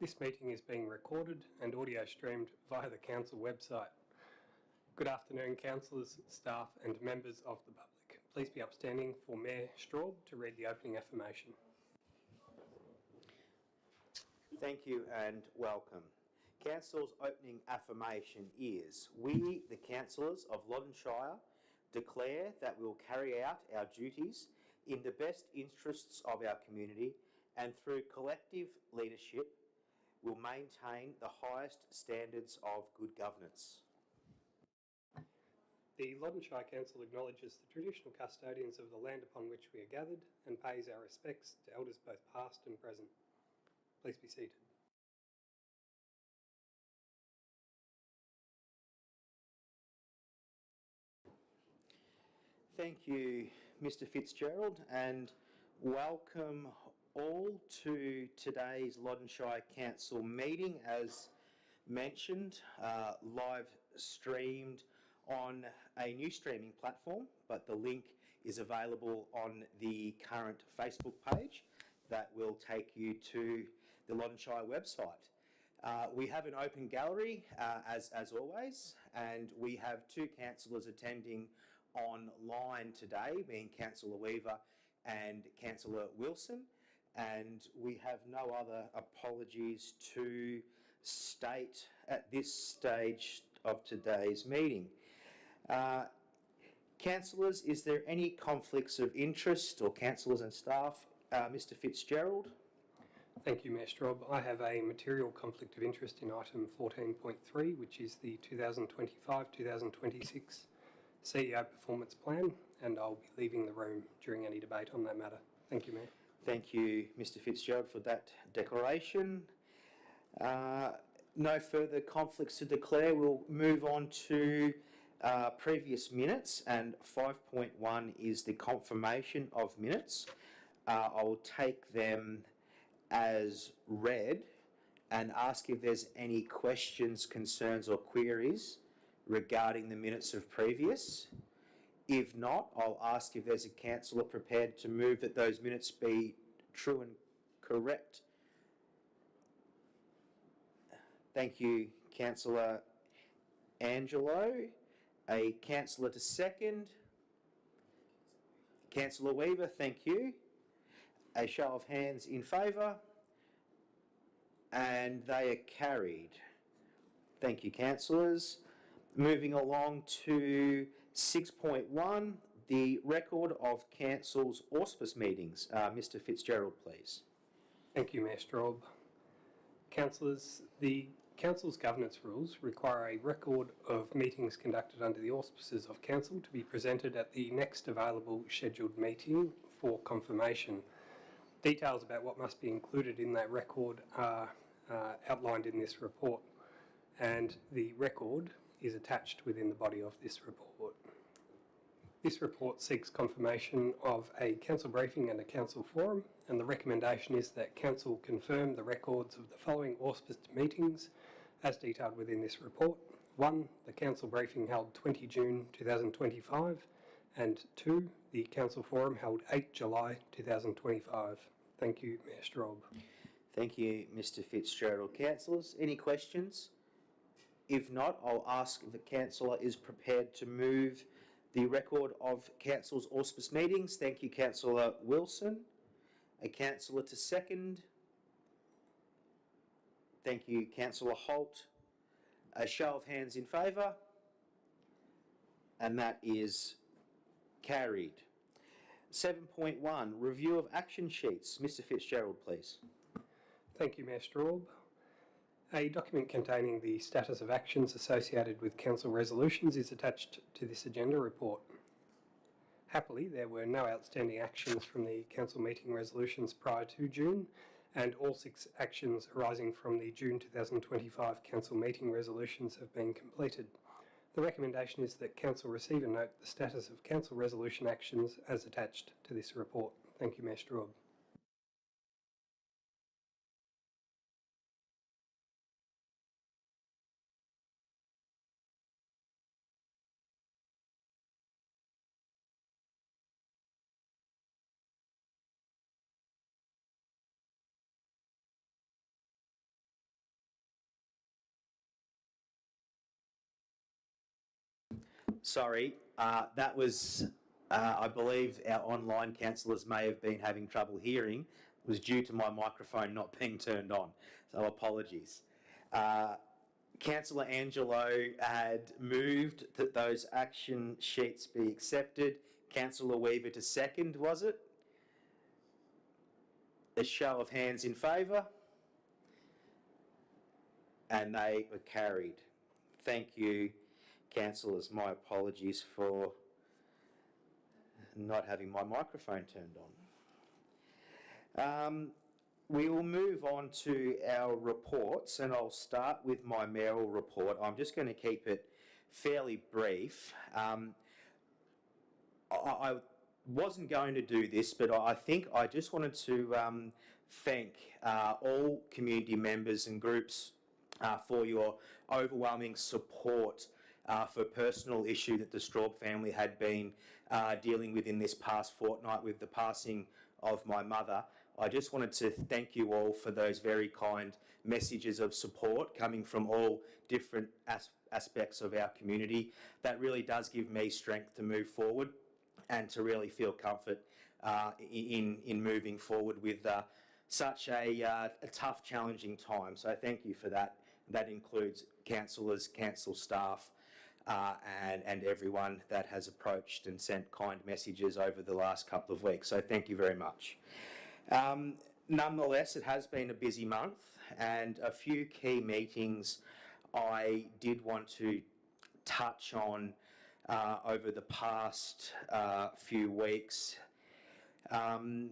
This meeting is being recorded and audio streamed via the Council website. Good afternoon, councillors, staff and members of the public. Please be upstanding for Mayor Straub to read the opening affirmation. Thank you and welcome. Council's opening affirmation is: we, the councillors of Loddon Shire, declare that we will carry out our duties in the best interests of our community and through collective leadership will maintain the highest standards of good governance. The Loddon Shire Council acknowledges the traditional custodians of the land upon which we are gathered and pays our respects to elders both past and present. Please be seated. Thank you, Mr. Fitzgerald, and welcome all to today's Loddon Shire Council meeting. As mentioned, live streamed on a new streaming platform, but the link is available on the current Facebook page that will take you to the Loddon Shire website. We have an open gallery, as always, and we have two councillors attending online today, being Councillor Weaver and Councillor Wilson, and we have no other apologies to state at this stage of today's meeting. Councillors, is there any conflicts of interest, or councillors and staff? Mr. Fitzgerald? Thank you, Mayor Straub. I have a material conflict of interest in item 14.3, which is the 2025-2026 CEO Performance Plan, and I'll be leaving the room during any debate on that matter. Thank you, Mayor. Thank you, Mr. Fitzgerald, for that declaration. No further conflicts to declare. We'll move on to previous minutes, and 5.1 is the confirmation of minutes. I'll take them as read and ask if there's any questions, concerns or queries regarding the minutes of previous. If not, I'll ask if there's a councillor prepared to move that those minutes be true and correct. Thank you, Councillor Angelo. A councillor to second. Councillor Weaver, thank you. A show of hands in favour, and they are carried. Thank you, councillors. Moving along to 6.1, the record of council's auspice meetings. Mr. Fitzgerald, please. Thank you, Mayor Straub. Councillors, the Council's governance rules require a record of meetings conducted under the auspices of Council to be presented at the next available scheduled meeting for confirmation. Details about what must be included in that record are outlined in this report, and the record is attached within the body of this report. This report seeks confirmation of a council briefing and a council forum, and the recommendation is that council confirm the records of the following auspiced meetings as detailed within this report. 1. The council briefing held 20 June 2025, and 2. The council forum held 8 July 2025. Thank you, Mayor Straub. Thank you, Mr. Fitzgerald. Councillors, any questions? If not, I'll ask if the councillor is prepared to move the record of council's auspice meetings. Thank you, Councillor Wilson. A councillor to second. Thank you, Councillor Holt. A show of hands in favour, and that is carried. 7.1, review of action sheets. Mr. Fitzgerald, please. Thank you, Mayor Straub. A document containing the status of actions associated with council resolutions is attached to this agenda report. Happily, there were no outstanding actions from the council meeting resolutions prior to June, and all 6 actions arising from the June 2025 council meeting resolutions have been completed. The recommendation is that council receive and note the status of council resolution actions as attached to this report. Thank you, Mayor Straub. Sorry, that was, I believe our online councillors may have been having trouble hearing. It was due to my microphone not being turned on, so apologies. Councillor Angelo had moved that those action sheets be accepted. Councillor Weaver to second, was it? A show of hands in favour? And they were carried. Thank you, councillors. My apologies for not having my microphone turned on. We will move on to our reports, and I'll start with my mayoral report. I'm just going to keep it fairly brief. I wasn't going to do this, but I think I just wanted to thank all community members and groups for your overwhelming support for a personal issue that the Straub family had been dealing with in this past fortnight with the passing of my mother. I just wanted to thank you all for those very kind messages of support coming from all different aspects of our community. That really does give me strength to move forward and to really feel comfort in moving forward with such a tough, challenging time. So thank you for that. That includes councillors, council staff, and everyone that has approached and sent kind messages over the last couple of weeks. So thank you very much. Nonetheless, it has been a busy month, and a few key meetings I did want to touch on over the past few weeks. There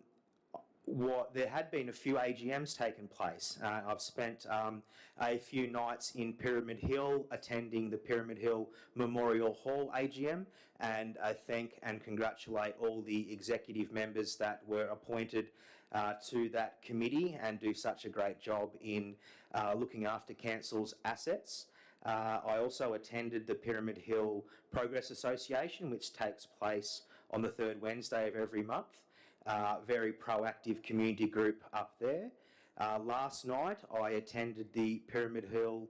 had been a few AGMs taken place. I've spent a few nights in Pyramid Hill attending the Pyramid Hill Memorial Hall AGM, and I thank and congratulate all the executive members that were appointed to that committee and do such a great job in looking after council's assets. I also attended the Pyramid Hill Progress Association, which takes place on the third Wednesday of every month. Very proactive community group up there. Last night I attended the Pyramid Hill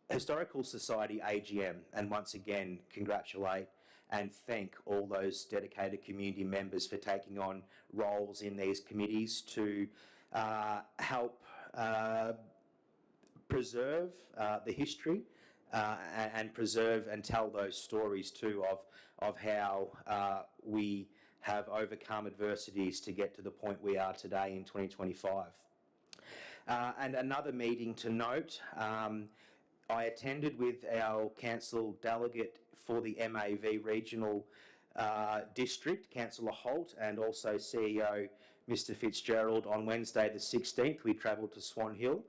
Historical Society AGM, and once again congratulate and thank all those dedicated community members for taking on roles in these committees to help preserve the history and preserve and tell those stories too of how we have overcome adversities to get to the point we are today in 2025. And another meeting to note, I attended with our council delegate for the MAV regional district, Councillor Holt, and also CEO Mr Fitzgerald on Wednesday the 16th. We travelled to Swan Hill,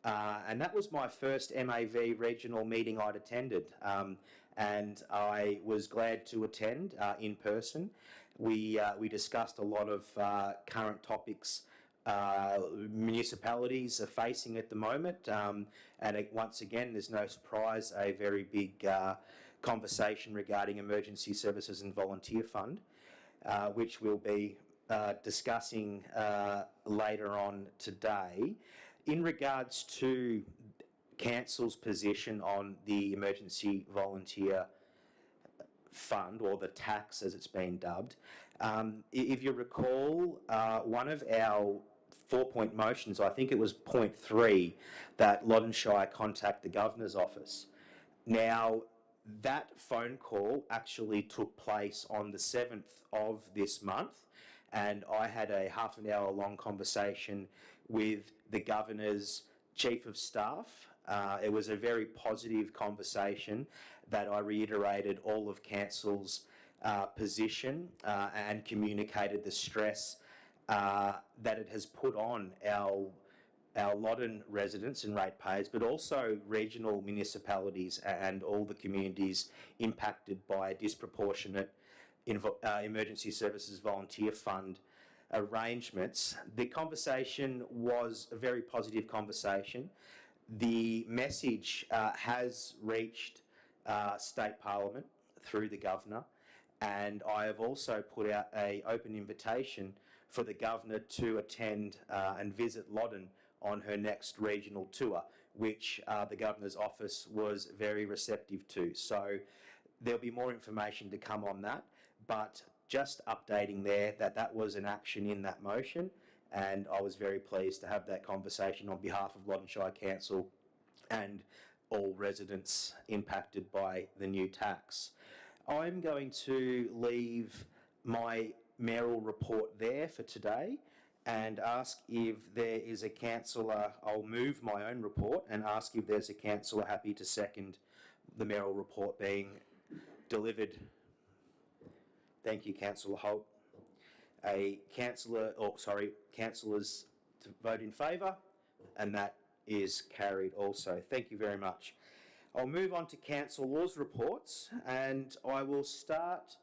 and that was my first MAV regional meeting I'd attended, and I was glad to attend in person. We discussed a lot of current topics municipalities are facing at the moment, and once again, there's no surprise, a very big conversation regarding Emergency Services and Volunteer Fund, which we'll be discussing later on today. In regards to Council's position on the Emergency Volunteer Fund, or the tax as it's been dubbed, if you recall, one of our 4-point motions, I think it was point 3, that Loddon Shire contact the Governor's office. Now, that phone call actually took place on the 7th of this month, and I had a half an hour long conversation with the Governor's Chief of Staff. It was a very positive conversation that I reiterated all of Council's position and communicated the stress that it has put on our Loddon residents and ratepayers, but also regional municipalities and all the communities impacted by disproportionate Emergency Services Volunteer Fund arrangements. The conversation was a very positive conversation. The message has reached State Parliament through the Governor, and I have also put out an open invitation for the Governor to attend and visit Loddon on her next regional tour, which the Governor's office was very receptive to. So there'll be more information to come on that, but just updating there that that was an action in that motion, and I was very pleased to have that conversation on behalf of Loddon Shire Council and all residents impacted by the new tax. I'm going to leave my mayoral report there for today and ask if there is a councillor. I'll move my own report and ask if there's a councillor happy to second the mayoral report being delivered. Thank you, Councillor Holt. Councillors to vote in favour, and that is carried also. Thank you very much. I'll move on to councillors' reports, and I will start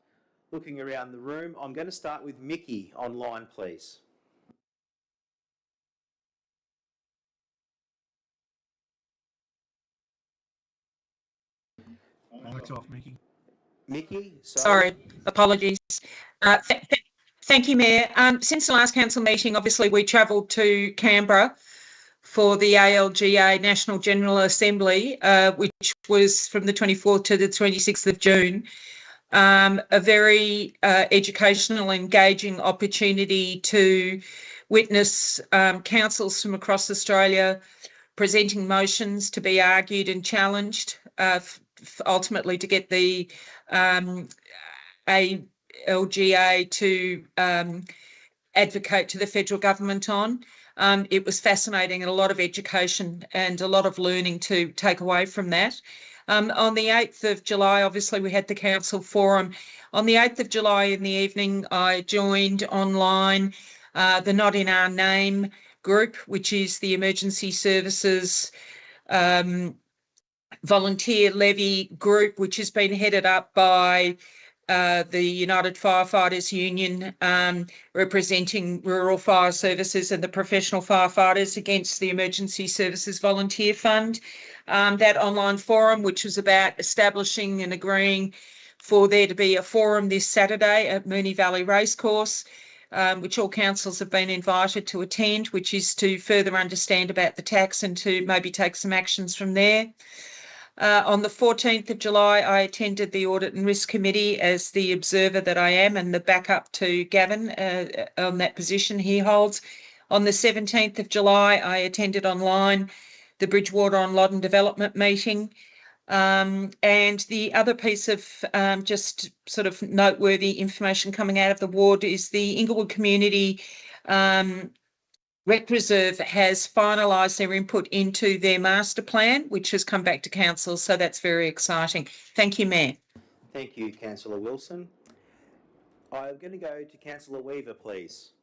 looking around the room. I'm going to start with Mickey online, please. Mic's off, Mickey. Mickey, sorry, apologies. Thank you, Mayor. Since the last council meeting, obviously we travelled to Canberra for the ALGA National General Assembly, which was from the 24th to the 26th of June. A very educational, engaging opportunity to witness councils from across Australia presenting motions to be argued and challenged, ultimately to get the ALGA to advocate to the federal government on. It was fascinating and a lot of education and a lot of learning to take away from that. On the 8th of July, obviously, we had the council forum. On the 8th of July in the evening, I joined online the Not In Our Name group, which is the emergency services volunteer levy group, which has been headed up by the United Firefighters Union, representing rural fire services and the professional firefighters against the Emergency Services Volunteer Fund. That online forum, which was about establishing and agreeing for there to be a forum this Saturday at Moonee Valley Racecourse, which all councils have been invited to attend, which is to further understand about the tax and to maybe take some actions from there. On the 14th of July, I attended the Audit and Risk Committee as the observer that I am and the backup to Gavin on that position he holds. On the 17th of July, I attended online the Bridgewater on Loddon development meeting. And the other piece of just sort of noteworthy information coming out of the ward is the Inglewood Community Rec Reserve has finalised their input into their master plan, which has come back to council, so that's very exciting. Thank you, Mayor. Thank you, Councillor Wilson. I'm going to go to Councillor Weaver, please.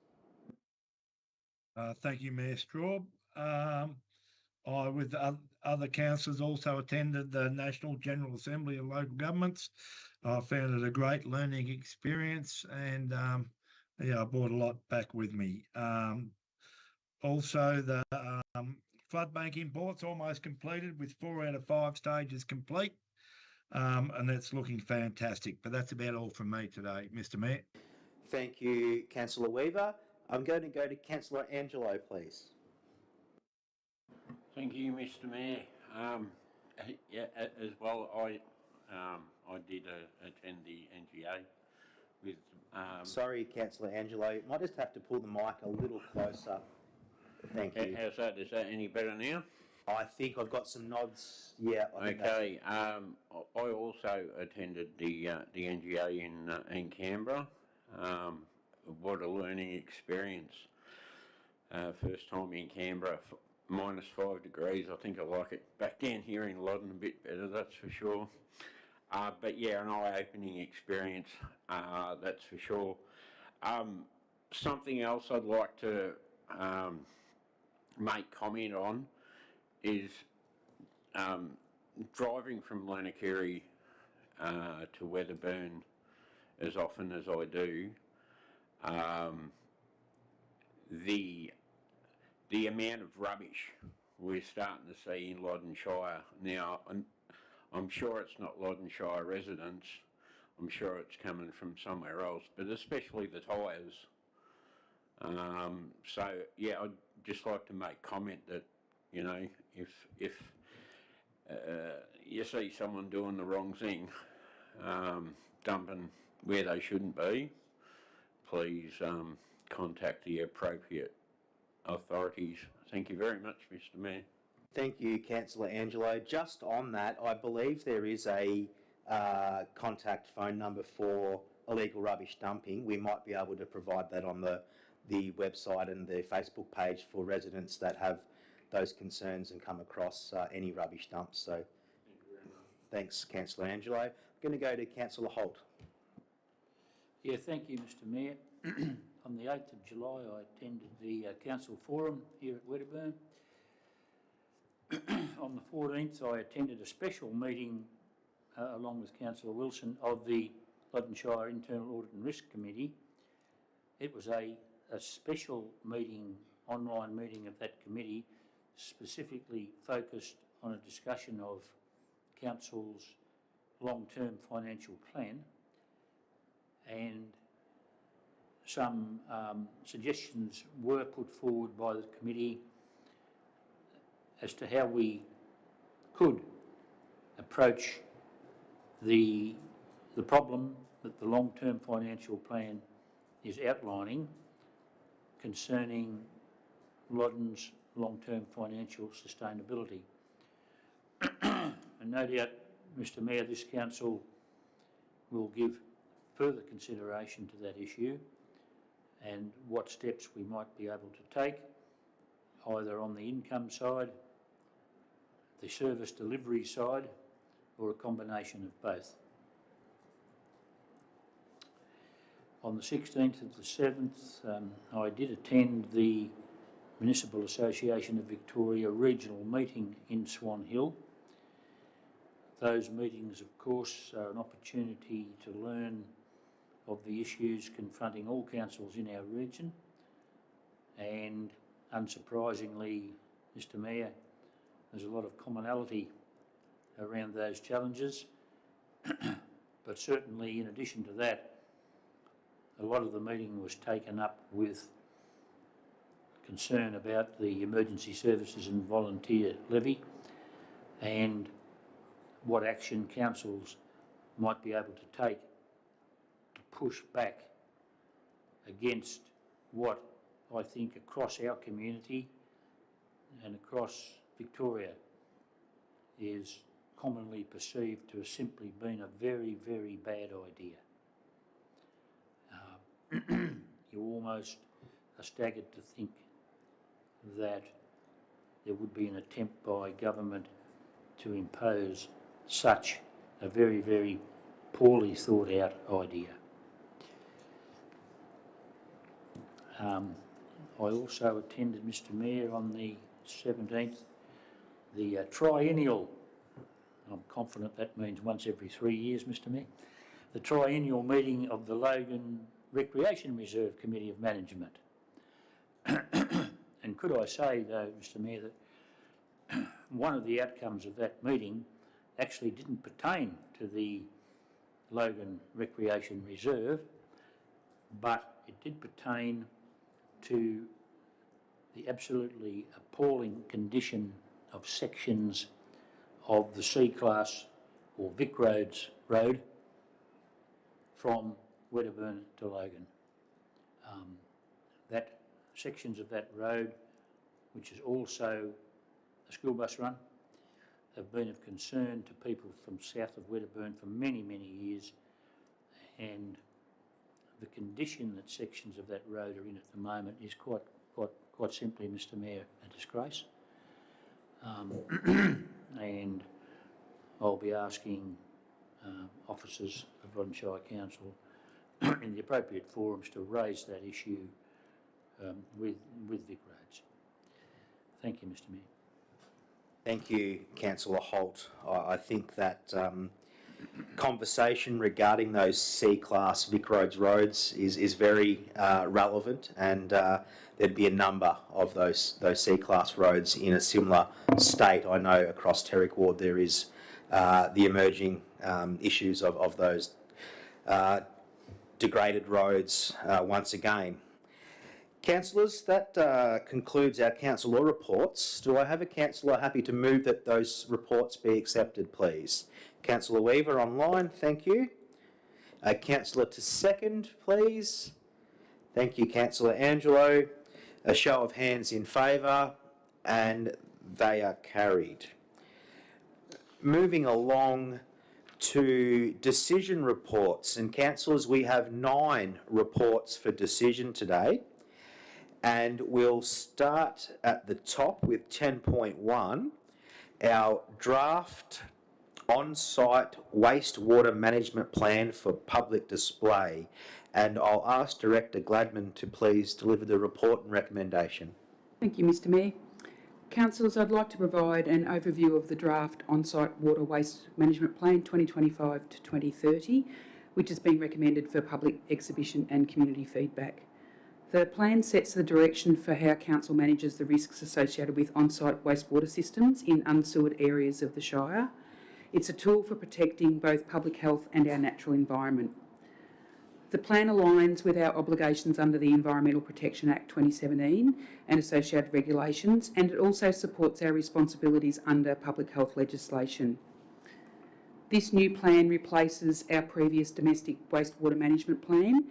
Thank you, Mayor Straub. I, with other councillors, also attended the National General Assembly of Local Governments. I found it a great learning experience, and I brought a lot back with me. Also, the flood bank import's almost completed with 4 out of 5 stages complete, and that's looking fantastic. But that's about all from me today, Mr. Mayor. Thank you, Councillor Weaver. I'm going to go to Councillor Angelo, please. Thank you, Mr. Mayor. Yeah, as well, I did attend the NGA with. Sorry, Councillor Angelo. You might just have to pull the mic a little closer. Thank you. How's that? Is that any better now? I think I've got some nods. Yeah. Okay. I also attended the NGA in Canberra. What a learning experience. First time in Canberra, -5 degrees. I think I like it back down here in Loddon a bit better, that's for sure. But yeah, an eye-opening experience, that's for sure. Something else I'd like to make comment on is driving from Lanakeri to Weatherburn as often as I do. The amount of rubbish we're starting to see in Loddon Shire now, I'm sure it's not Loddon Shire residents, I'm sure it's coming from somewhere else, but especially the tyres. So yeah, I'd just like to make comment that, you know, if you see someone doing the wrong thing, dumping where they shouldn't be, please contact the appropriate authorities. Thank you very much, Mr. Mayor. Thank you, Councillor Angelo. Just on that, I believe there is a contact phone number for illegal rubbish dumping. We might be able to provide that on the website and the Facebook page for residents that have those concerns and come across any rubbish dumps. So thanks, Councillor Angelo. I'm going to go to Councillor Holt. Yeah, thank you, Mr. Mayor. On the 8th of July, I attended the council forum here at Wedderburn. On the 14th, I attended a special meeting along with Councillor Wilson of the Loddon Shire Internal Audit and Risk Committee. It was a special meeting, online meeting of that committee, specifically focused on a discussion of council's long-term financial plan, and some suggestions were put forward by the committee as to how we could approach the problem that the long-term financial plan is outlining concerning Loddon's long-term financial sustainability. And no doubt, Mr. Mayor, this council will give further consideration to that issue and what steps we might be able to take, either on the income side, the service delivery side, or a combination of both. On the 16th of the 7th, I did attend the Municipal Association of Victoria regional meeting in Swan Hill. Those meetings, of course, are an opportunity to learn of the issues confronting all councils in our region, and unsurprisingly, Mr. Mayor, there's a lot of commonality around those challenges. But certainly, in addition to that, a lot of the meeting was taken up with concern about the emergency services and volunteer levy and what action councils might be able to take to push back against what I think across our community and across Victoria is commonly perceived to have simply been a very, very bad idea. You almost are staggered to think that there would be an attempt by government to impose such a very, very poorly thought out idea. I also attended, Mr. Mayor, on the 17th, the triennial, I'm confident that means once every 3 years, Mr. Mayor, the triennial meeting of the Logan Recreation Reserve Committee of Management. And could I say, though, Mr. Mayor, that one of the outcomes of that meeting actually didn't pertain to the Logan Recreation Reserve, but it did pertain to the absolutely appalling condition of sections of the C-Class or Vic Roads Road from Wedderburn to Logan. That sections of that road, which is also a school bus run, have been of concern to people from south of Wedderburn for many, many years, and the condition that sections of that road are in at the moment is quite simply, Mr. Mayor, a disgrace. And I'll be asking officers of Loddon Shire Council in the appropriate forums to raise that issue with Vic Roads. Thank you, Mr. Mayor. Thank you, Councillor Holt. I think that conversation regarding those C-Class Vic roads is very relevant, and there'd be a number of those C-Class roads in a similar state. I know across Terrick Ward there is the emerging issues of those degraded roads once again. Councillors, that concludes our council law reports. Do I have a councillor happy to move that those reports be accepted, please? Councillor Weaver online, thank you. Councillor to second, please. Thank you, Councillor Angelo. A show of hands in favour, and they are carried. Moving along to decision reports, and councillors, we have 9 reports for decision today, and we'll start at the top with 10.1, our draft on-site wastewater management plan for public display, and I'll ask Director Gladman to please deliver the report and recommendation. Thank you, Mr Mayor. Councillors, I'd like to provide an overview of the draft on-site water waste management plan 2025 to 2030, which is being recommended for public exhibition and community feedback. The plan sets the direction for how Council manages the risks associated with on-site wastewater systems in unsewered areas of the Shire. It's a tool for protecting both public health and our natural environment. The plan aligns with our obligations under the Environmental Protection Act 2017 and associated regulations, and it also supports our responsibilities under public health legislation. This new plan replaces our previous domestic wastewater management plan,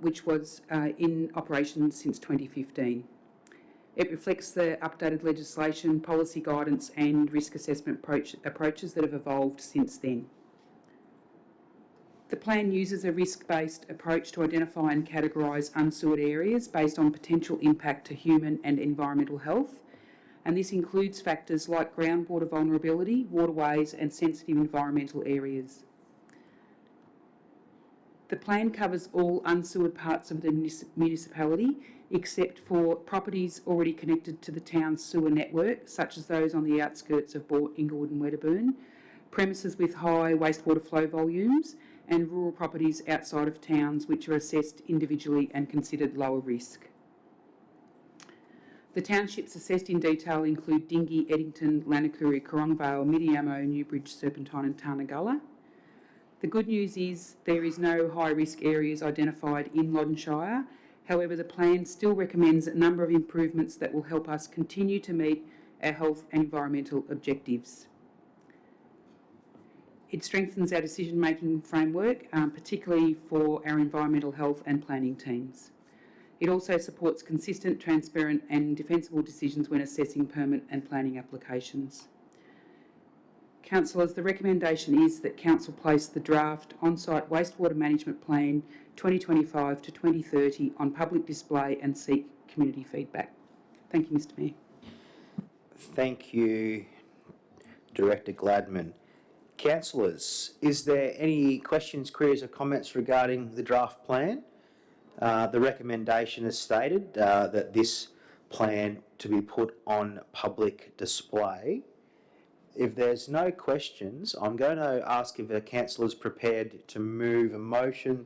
which was in operation since 2015. It reflects the updated legislation, policy guidance and risk assessment approaches that have evolved since then. The plan uses a risk-based approach to identify and categorise unsewered areas based on potential impact to human and environmental health, and this includes factors like groundwater vulnerability, waterways and sensitive environmental areas. The plan covers all unsewered parts of the municipality except for properties already connected to the town's sewer network, such as those on the outskirts of Inglewood and Wedderburn, premises with high wastewater flow volumes, and rural properties outside of towns which are assessed individually and considered lower risk. The townships assessed in detail include Dingie, Eddington, Lanakuri, Corongvale, Midiamo, Newbridge, Serpentine and Tarnagulla. The good news is there is no high-risk areas identified in Loddon Shire. However, the plan still recommends a number of improvements that will help us continue to meet our health and environmental objectives. It strengthens our decision-making framework, particularly for our environmental health and planning teams. It also supports consistent, transparent and defensible decisions when assessing permit and planning applications. Councillors, the recommendation is that Council place the draft on-site wastewater management plan 2025 to 2030 on public display and seek community feedback. Thank you, Mr Mayor. Thank you, Director Gladman. Councillors, is there any questions, queries or comments regarding the draft plan? The recommendation is stated that this plan to be put on public display. If there's no questions, I'm going to ask if a councillor is prepared to move a motion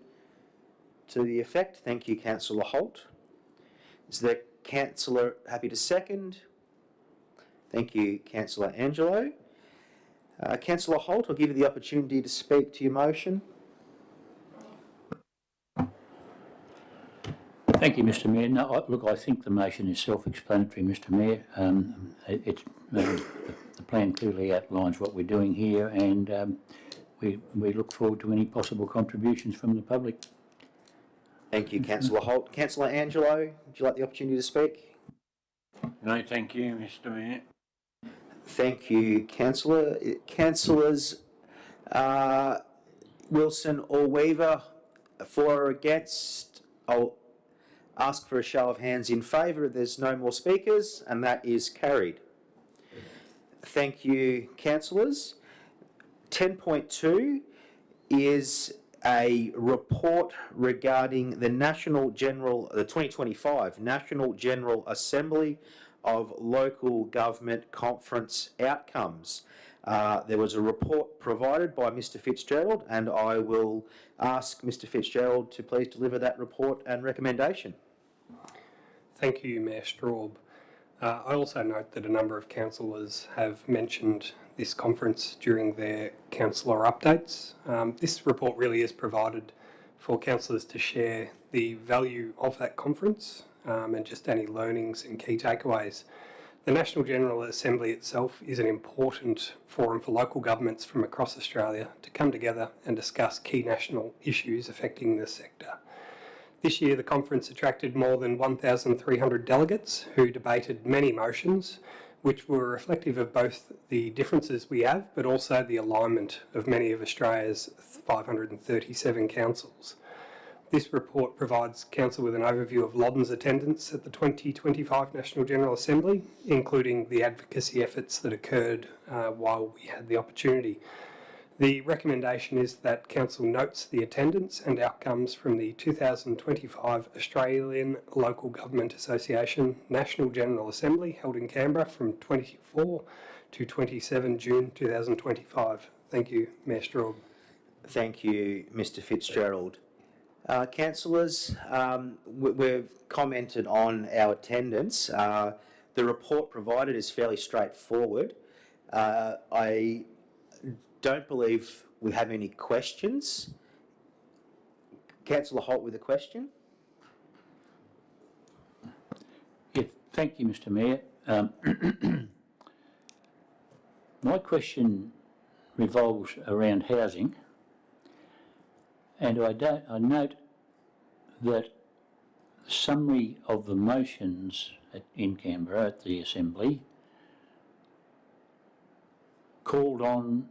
to the effect. Thank you, Councillor Holt. Is the councillor happy to second? Thank you, Councillor Angelo. Councillor Holt, I'll give you the opportunity to speak to your motion. Thank you, Mr Mayor. No, look, I think the motion is self-explanatory, Mr Mayor. The plan clearly outlines what we're doing here, and we look forward to any possible contributions from the public. Thank you, Councillor Holt. Councillor Angelo, would you like the opportunity to speak? No, thank you, Mr Mayor. Thank you, Councillor. Councillors Wilson or Weaver, for or against? I'll ask for a show of hands in favour. There's no more speakers, and that is carried. Thank you, councillors. 10.2 is a report regarding the 2025 National General Assembly of Local Government Conference outcomes. There was a report provided by Mr Fitzgerald, and I will ask Mr Fitzgerald to please deliver that report and recommendation. Thank you, Mayor Straub. I also note that a number of councillors have mentioned this conference during their councillor updates. This report really is provided for councillors to share the value of that conference and just any learnings and key takeaways. The National General Assembly itself is an important forum for local governments from across Australia to come together and discuss key national issues affecting the sector. This year, the conference attracted more than 1,300 delegates who debated many motions, which were reflective of both the differences we have, but also the alignment of many of Australia's 537 councils. This report provides Council with an overview of Loddon's attendance at the 2025 National General Assembly, including the advocacy efforts that occurred while we had the opportunity. The recommendation is that Council notes the attendance and outcomes from the 2025 Australian Local Government Association National General Assembly held in Canberra from 24 to 27 June 2025. Thank you, Mayor Straub. Thank you, Mr Fitzgerald. Councillors, we've commented on our attendance. The report provided is fairly straightforward. I don't believe we have any questions. Councillor Holt with a question. Yeah, thank you, Mr Mayor. My question revolves around housing, and I note that the summary of the motions in Canberra at the Assembly called on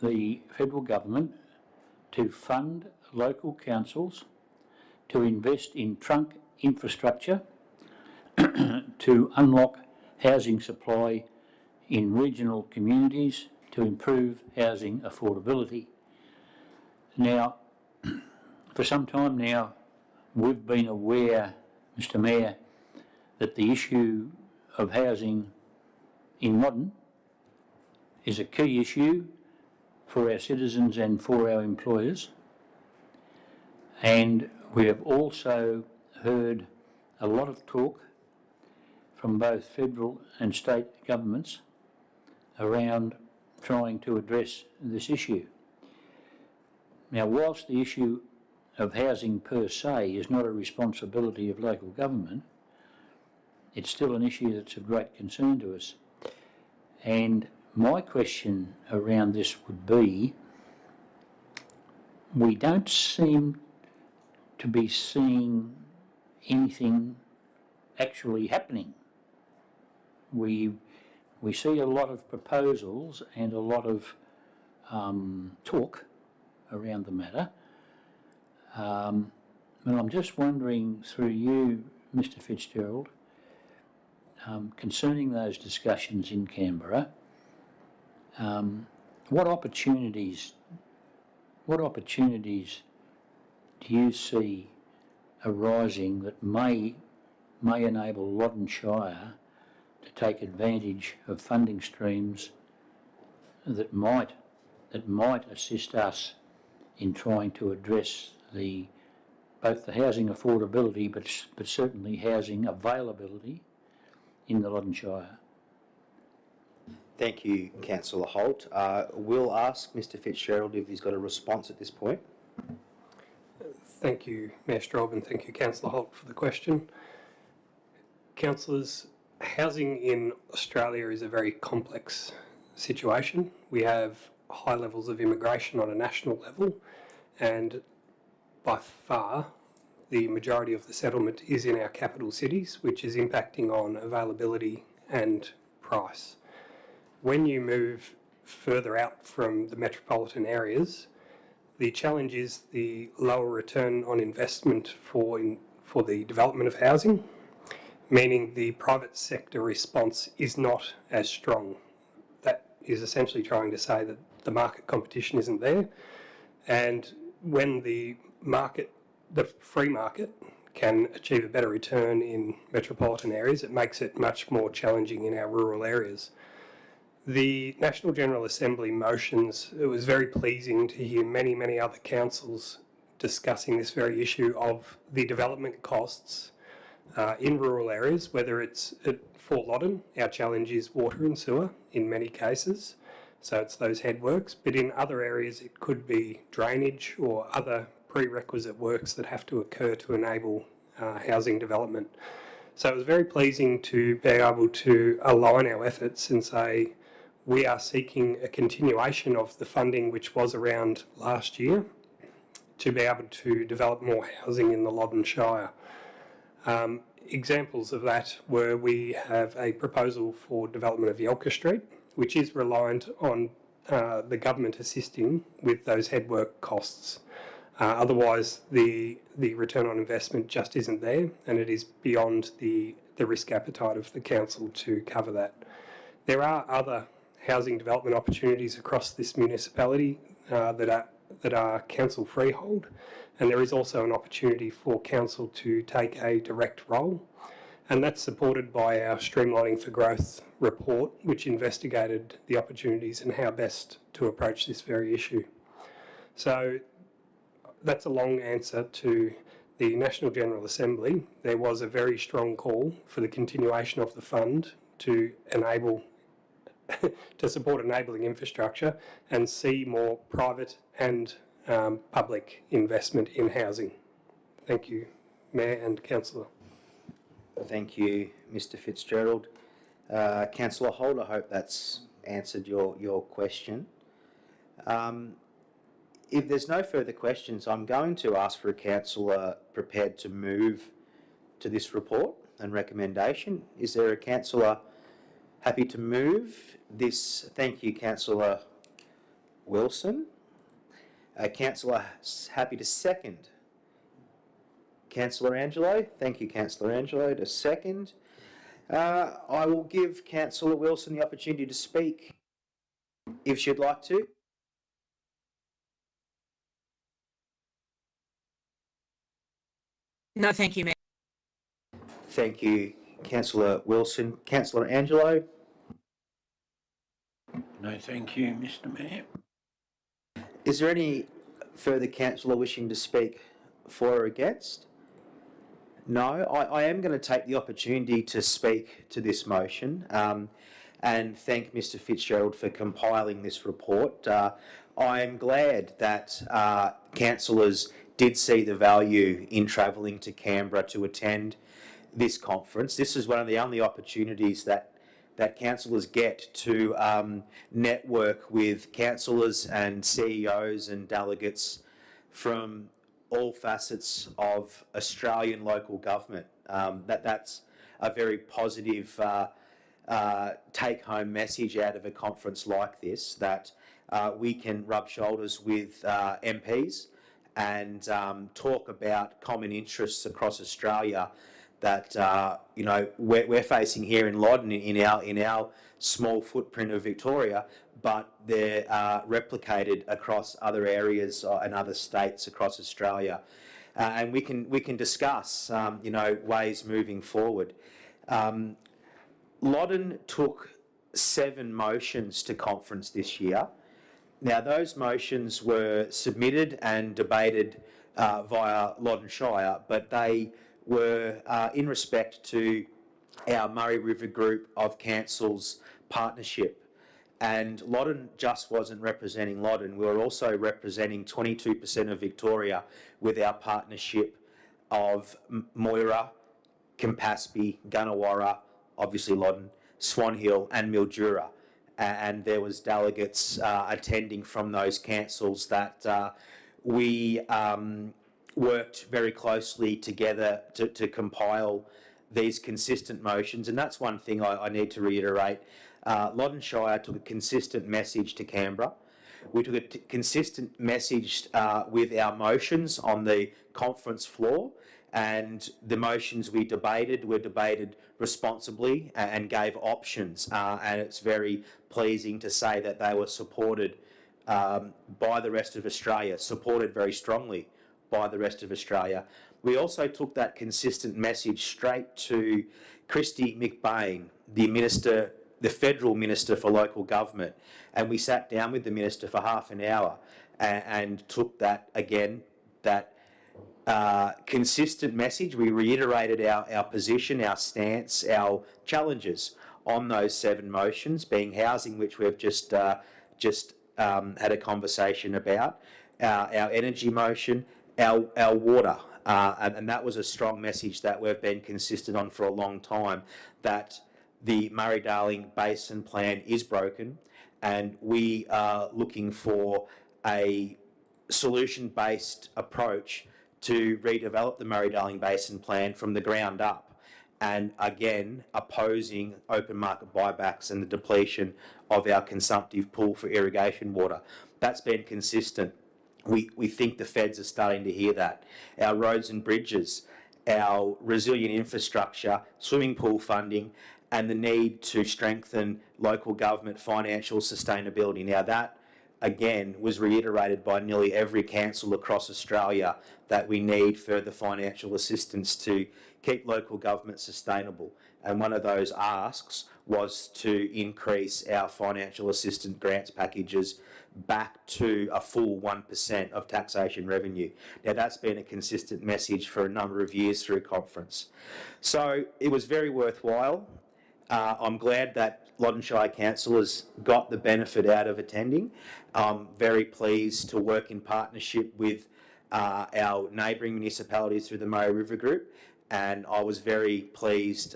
the federal government to fund local councils to invest in trunk infrastructure to unlock housing supply in regional communities to improve housing affordability. Now, for some time now, we've been aware, Mr Mayor, that the issue of housing in Loddon is a key issue for our citizens and for our employers. And we have also heard a lot of talk from both federal and state governments around trying to address this issue. Now, whilst the issue of housing per se is not a responsibility of local government, it's still an issue that's of great concern to us. And my question around this would be, we don't seem to be seeing anything actually happening. We see a lot of proposals and a lot of talk around the matter. And I'm just wondering through you, Mr Fitzgerald, concerning those discussions in Canberra, what opportunities do you see arising that may enable Loddon Shire to take advantage of funding streams that might assist us in trying to address both the housing affordability but certainly housing availability in the Loddon Shire? Thank you, Councillor Holt. We'll ask Mr Fitzgerald if he's got a response at this point. Thank you, Mayor Straub, and thank you, Councillor Holt, for the question. Councillors, housing in Australia is a very complex situation. We have high levels of immigration on a national level, and by far the majority of the settlement is in our capital cities, which is impacting on availability and price. When you move further out from the metropolitan areas, the challenge is the lower return on investment for the development of housing, meaning the private sector response is not as strong. That is essentially trying to say that the market competition isn't there, and when the free market can achieve a better return in metropolitan areas, it makes it much more challenging in our rural areas. The National General Assembly motions, it was very pleasing to hear many, many other councils discussing this very issue of the development costs in rural areas, whether it's at Fort Loddon, our challenge is water and sewer in many cases, so it's those headworks, but in other areas it could be drainage or other prerequisite works that have to occur to enable housing development. So it was very pleasing to be able to align our efforts and say we are seeking a continuation of the funding which was around last year to be able to develop more housing in the Loddon Shire. Examples of that were we have a proposal for development of Yelka Street, which is reliant on the government assisting with those headwork costs. Otherwise, the return on investment just isn't there, and it is beyond the risk appetite of the council to cover that. There are other housing development opportunities across this municipality that are council freehold, and there is also an opportunity for council to take a direct role, and that's supported by our Streamlining for Growth report, which investigated the opportunities and how best to approach this very issue. So that's a long answer to the National General Assembly. There was a very strong call for the continuation of the fund to enable to support enabling infrastructure and see more private and public investment in housing. Thank you, Mayor and Councillor. Thank you, Mr Fitzgerald. Councillor Holt, I hope that's answered your question. If there's no further questions, I'm going to ask for a councillor prepared to move to this report and recommendation. Is there a councillor happy to move this? Thank you, Councillor Wilson. A councillor happy to second? Councillor Angelo. Thank you, Councillor Angelo, to second. I will give Councillor Wilson the opportunity to speak if she'd like to. No, thank you, Mayor. Thank you, Councillor Wilson. Councillor Angelo. No, thank you, Mr. Mayor. Is there any further councillor wishing to speak for or against? No, I am going to take the opportunity to speak to this motion and thank Mr Fitzgerald for compiling this report. I am glad that councillors did see the value in travelling to Canberra to attend this conference. This is one of the only opportunities that councillors get to network with councillors and CEOs and delegates from all facets of Australian local government. That's a very positive take-home message out of a conference like this, that we can rub shoulders with MPs and talk about common interests across Australia that you know we're facing here in Loddon in our small footprint of Victoria, but they're replicated across other areas and other states across Australia, and we can discuss you know ways moving forward. Loddon took 7 motions to conference this year. Now those motions were submitted and debated via Loddon Shire, but they were in respect to our Murray River Group of Councils partnership. And Loddon just wasn't representing Loddon, we were also representing 22% of Victoria with our partnership of Moira, Campaspe, Gunawarra, obviously Loddon, Swan Hill and Mildura. And there was delegates attending from those councils that we worked very closely together to compile these consistent motions. And that's one thing I need to reiterate. Loddon Shire took a consistent message to Canberra. We took a consistent message with our motions on the conference floor, and the motions we debated were debated responsibly and gave options, and it's very pleasing to say that they were supported by the rest of Australia, supported very strongly by the rest of Australia. We also took that consistent message straight to Kristy McBain, the Federal Minister for Local Government, and we sat down with the Minister for half an hour and took that again, that consistent message. We reiterated our position, our stance, our challenges on those 7 motions, being housing, which we've just had a conversation about, our energy motion, our water and that was a strong message that we've been consistent on for a long time, that the Murray-Darling Basin Plan is broken, and we are looking for a solution-based approach to redevelop the Murray-Darling Basin Plan from the ground up, and again opposing open market buybacks and the depletion of our consumptive pool for irrigation water. That's been consistent. We think the feds are starting to hear that. Our roads and bridges, our resilient infrastructure, swimming pool funding, and the need to strengthen local government financial sustainability. Now that, again, was reiterated by nearly every council across Australia, that we need further financial assistance to keep local government sustainable. And one of those asks was to increase our financial assistance grants packages back to a full 1% of taxation revenue. Now that's been a consistent message for a number of years through conference. So it was very worthwhile. I'm glad that Loddon Shire Council has got the benefit out of attending. I'm very pleased to work in partnership with our neighbouring municipalities through the Murray River Group, and I was very pleased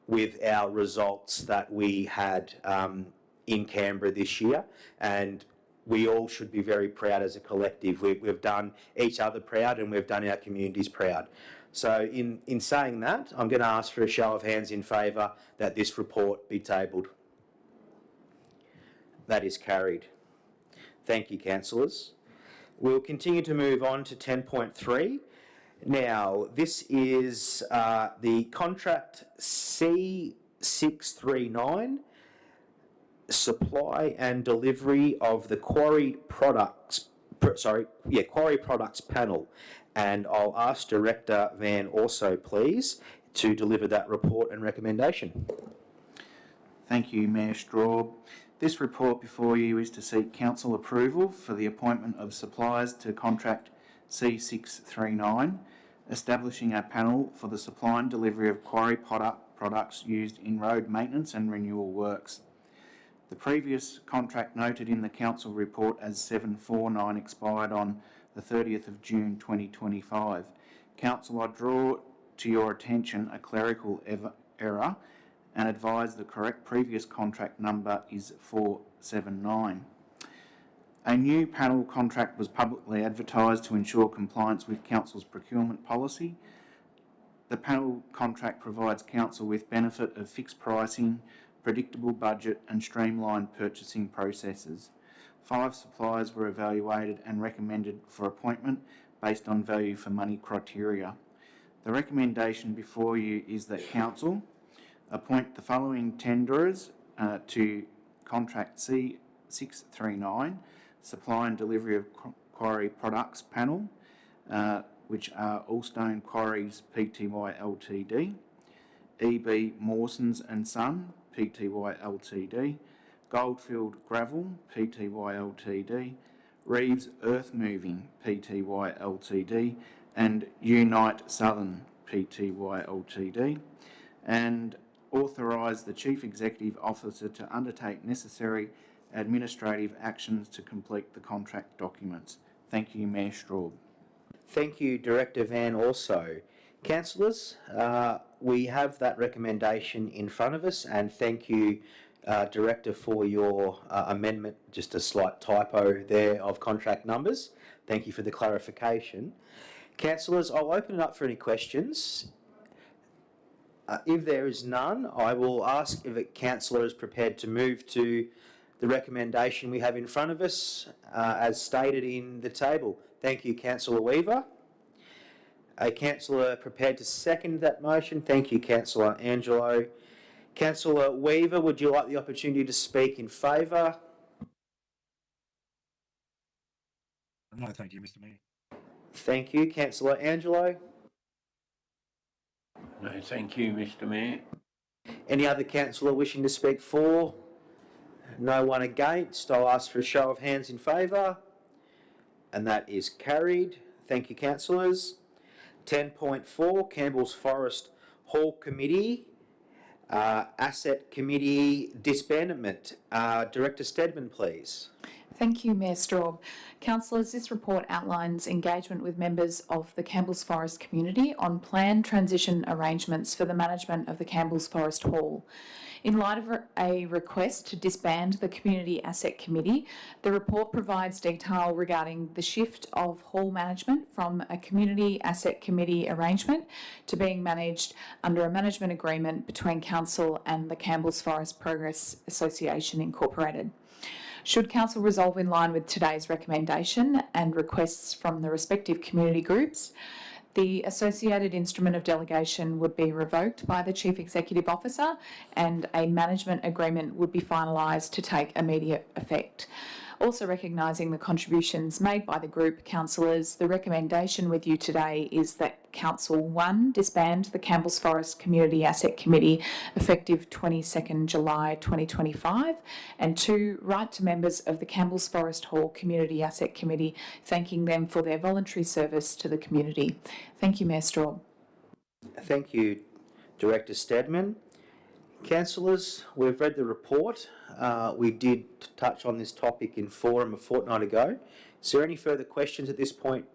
with our results that we had in Canberra this year, and we all should be very proud as a collective. We've done each other proud, and we've done our communities proud. So in saying that, I'm going to ask for a show of hands in favour that this report be tabled. That is carried. Thank you, councillors. We'll continue to move on to 10.3. Now, this is the contract C639, supply and delivery of the quarry products panel. And I'll ask Director Van Orso, please, to deliver that report and recommendation. Thank you, Mayor Straub. This report before you is to seek council approval for the appointment of suppliers to contract C639, establishing a panel for the supply and delivery of quarry products used in road maintenance and renewal works. The previous contract noted in the council report as 749 expired on the 30th of June 2025. Council, I draw to your attention a clerical error and advise the correct previous contract number is 479. A new panel contract was publicly advertised to ensure compliance with Council's procurement policy. The panel contract provides Council with benefit of fixed pricing, predictable budget and streamlined purchasing processes. 5 suppliers were evaluated and recommended for appointment based on value for money criteria. The recommendation before you is that Council appoint the following tenderers to contract C639, supply and delivery of quarry products panel, which are Allstone Quarries Pty Ltd, EB Mawsons and Son Pty Ltd, Goldfield Gravel Pty Ltd, Reeves Earth Moving Pty Ltd, and Unite Southern Pty Ltd, and authorise the Chief Executive Officer to undertake necessary administrative actions to complete the contract documents. Thank you, Mayor Straub. Thank you, Director Van Orso. Councillors, we have that recommendation in front of us, and thank you, Director, for your amendment, just a slight typo there of contract numbers. Thank you for the clarification. Councillors, I'll open it up for any questions. If there is none, I will ask if a councillor is prepared to move to the recommendation we have in front of us, as stated in the table. Thank you, Councillor Weaver. A councillor prepared to second that motion. Thank you, Councillor Angelo. Councillor Weaver, would you like the opportunity to speak in favour? No, thank you, Mr. Mayor. Thank you, Councillor Angelo. No, thank you, Mr. Mayor. Any other councillor wishing to speak for? No one against. I'll ask for a show of hands in favour. And that is carried. Thank you, councillors. 10.4, Campbell's Forest Hall Committee, Asset Committee Disbandment. Director Steadman, please. Thank you, Mayor Straub. Councillors, this report outlines engagement with members of the Campbell's Forest community on planned transition arrangements for the management of the Campbell's Forest Hall. In light of a request to disband the Community Asset Committee, the report provides detail regarding the shift of hall management from a Community Asset Committee arrangement to being managed under a management agreement between Council and the Campbell's Forest Progress Association Incorporated. Should Council resolve in line with today's recommendation and requests from the respective community groups, the associated instrument of delegation would be revoked by the Chief Executive Officer and a management agreement would be finalised to take immediate effect. Also recognising the contributions made by the group councillors, the recommendation with you today is that Council 1 disband the Campbell's Forest Community Asset Committee effective 22nd July 2025, and 2, write to members of the Campbell's Forest Hall Community Asset Committee thanking them for their voluntary service to the community. Thank you, Mayor Straub. Thank you, Director Steadman. Councillors, we've read the report. We did touch on this topic in forum a fortnight ago. Is there any further questions at this point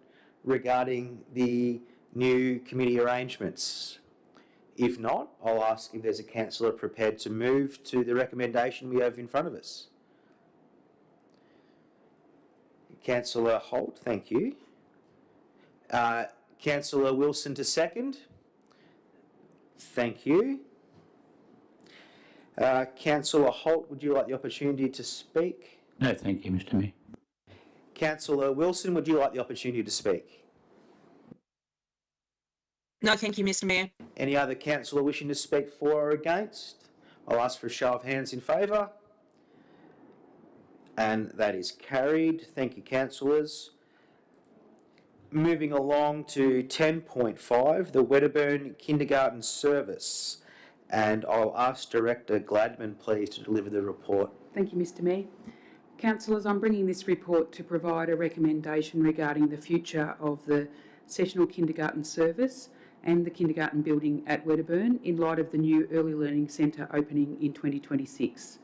regarding the new committee arrangements? If not, I'll ask if there's a councillor prepared to move to the recommendation we have in front of us. Councillor Holt, thank you. Councillor Wilson to second. Thank you. Councillor Holt, would you like the opportunity to speak? No, thank you, Mr Mayor. Councillor Wilson, would you like the opportunity to speak? No, thank you, Mr Mayor. Any other councillor wishing to speak for or against? I'll ask for a show of hands in favour. And that is carried. Thank you, councillors. Moving along to 10.5, the Wedderburn Kindergarten Service. And I'll ask Director Gladman, please, to deliver the report. Thank you, Mr Mayor. Councillors, I'm bringing this report to provide a recommendation regarding the future of the sessional kindergarten service and the kindergarten building at Wedderburn in light of the new Early Learning Centre opening in 2026.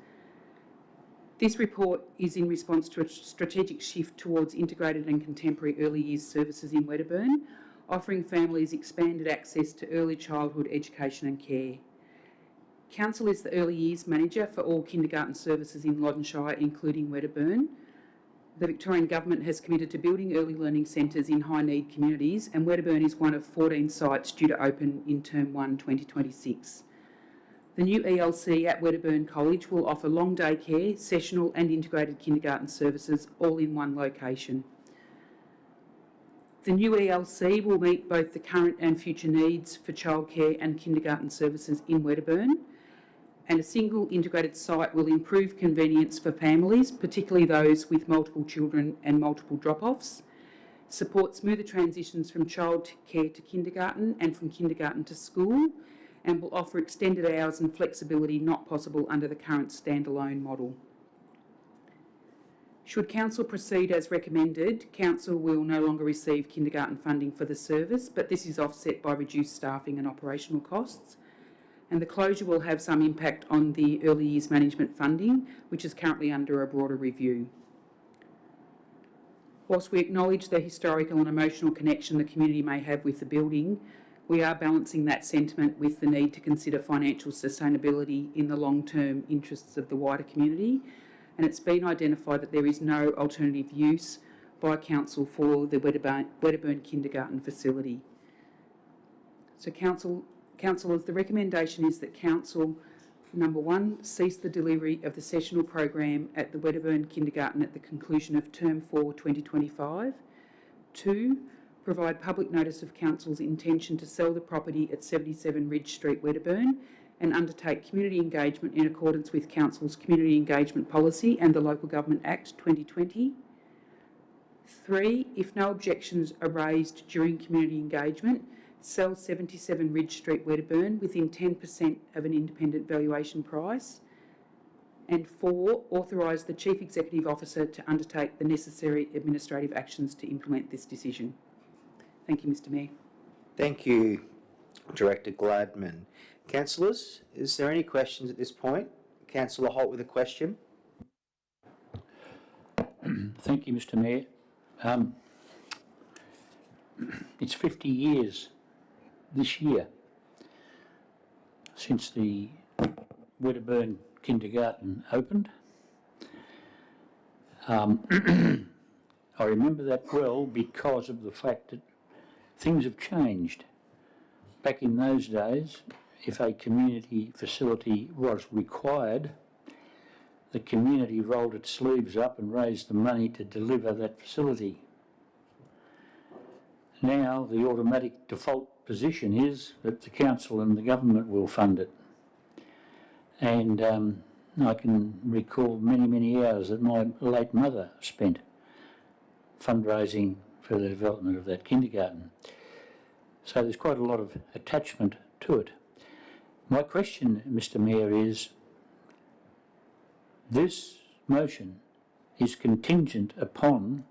This report is in response to a strategic shift towards integrated and contemporary early years services in Wedderburn, offering families expanded access to early childhood education and care. Council is the early years manager for all kindergarten services in Loddon Shire, including Wedderburn. The Victorian Government has committed to building early learning centres in high need communities, and Wedderburn is one of 14 sites due to open in Term 1 2026. The new ELC at Wedderburn College will offer long day care, sessional and integrated kindergarten services all in one location. The new ELC will meet both the current and future needs for childcare and kindergarten services in Wedderburn, and a single integrated site will improve convenience for families, particularly those with multiple children and multiple drop-offs, support smoother transitions from childcare to kindergarten and from kindergarten to school, and will offer extended hours and flexibility not possible under the current standalone model. Should Council proceed as recommended, Council will no longer receive kindergarten funding for the service, but this is offset by reduced staffing and operational costs. And the closure will have some impact on the early years management funding, which is currently under a broader review. Whilst we acknowledge the historical and emotional connection the community may have with the building, we are balancing that sentiment with the need to consider financial sustainability in the long-term interests of the wider community, and it's been identified that there is no alternative use by Council for the Wedderburn Kindergarten facility. So Councillors, the recommendation is that Council, number 1, cease the delivery of the sessional program at the Wedderburn Kindergarten at the conclusion of Term 4 2025. 2, provide public notice of Council's intention to sell the property at 77 Ridge Street, Wedderburn, and undertake community engagement in accordance with Council's Community Engagement Policy and the Local Government Act 2020. 3, if no objections are raised during community engagement, sell 77 Ridge Street, Wedderburn within 10% of an independent valuation price. And 4, authorise the Chief Executive Officer to undertake the necessary administrative actions to implement this decision. Thank you, Mr Mayor. Thank you, Director Gladman. Councillors, is there any questions at this point? Councillor Holt with a question. Thank you, Mr Mayor. It's 50 years this year since the Wedderburn kindergarten opened. I remember that well because of the fact that things have changed. Back in those days, if a community facility was required, the community rolled its sleeves up and raised the money to deliver that facility. Now, the automatic default position is that the council and the government will fund it. And I can recall many, many hours that my late mother spent fundraising for the development of that kindergarten. So there's quite a lot of attachment to it. My question, Mr Mayor, is this motion is contingent upon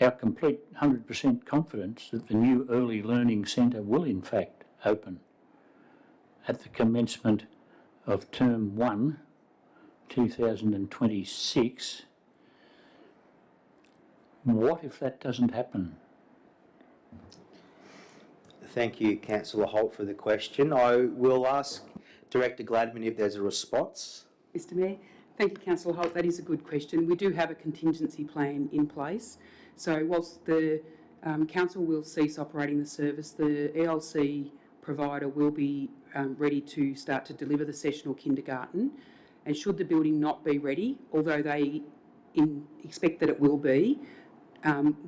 our complete 100% confidence that the new Early Learning Centre will in fact open at the commencement of Term 1, 2026. What if that doesn't happen? Thank you, Councillor Holt, for the question. I will ask Director Gladman if there's a response. Mr Mayor, thank you, Councillor Holt. That is a good question. We do have a contingency plan in place. So whilst the council will cease operating the service, the ELC provider will be ready to start to deliver the sessional kindergarten. And should the building not be ready, although they expect that it will be,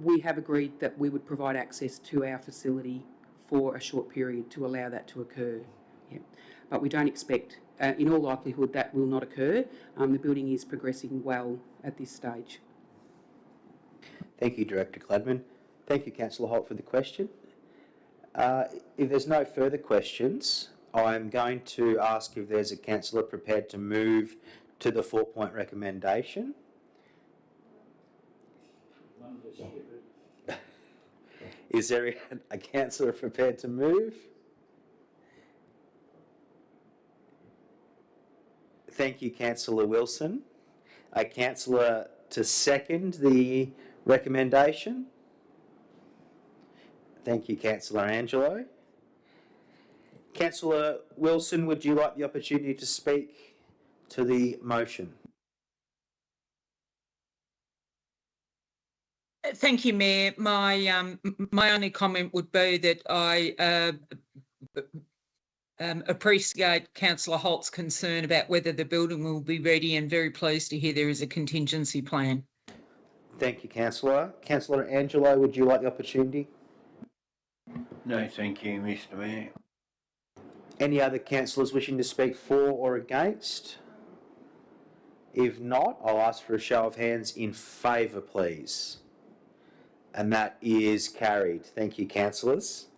we have agreed that we would provide access to our facility for a short period to allow that to occur. Yeah. But we don't expect, in all likelihood, that will not occur. The building is progressing well at this stage. Thank you, Director Gladman. Thank you, Councillor Holt, for the question. If there's no further questions, I'm going to ask if there's a councillor prepared to move to the 4-point recommendation. Is there a councillor prepared to move? Thank you, Councillor Wilson. A councillor to second the recommendation? Thank you, Councillor Angelo. Councillor Wilson, would you like the opportunity to speak to the motion? Thank you, Mayor. My only comment would be that I appreciate Councillor Holt's concern about whether the building will be ready, and very pleased to hear there is a contingency plan. Thank you, Councillor. Councillor Angelo, would you like the opportunity? No, thank you, Mr Mayor. Any other councillors wishing to speak for or against? If not, I'll ask for a show of hands in favour, please. And that is carried. Thank you, councillors.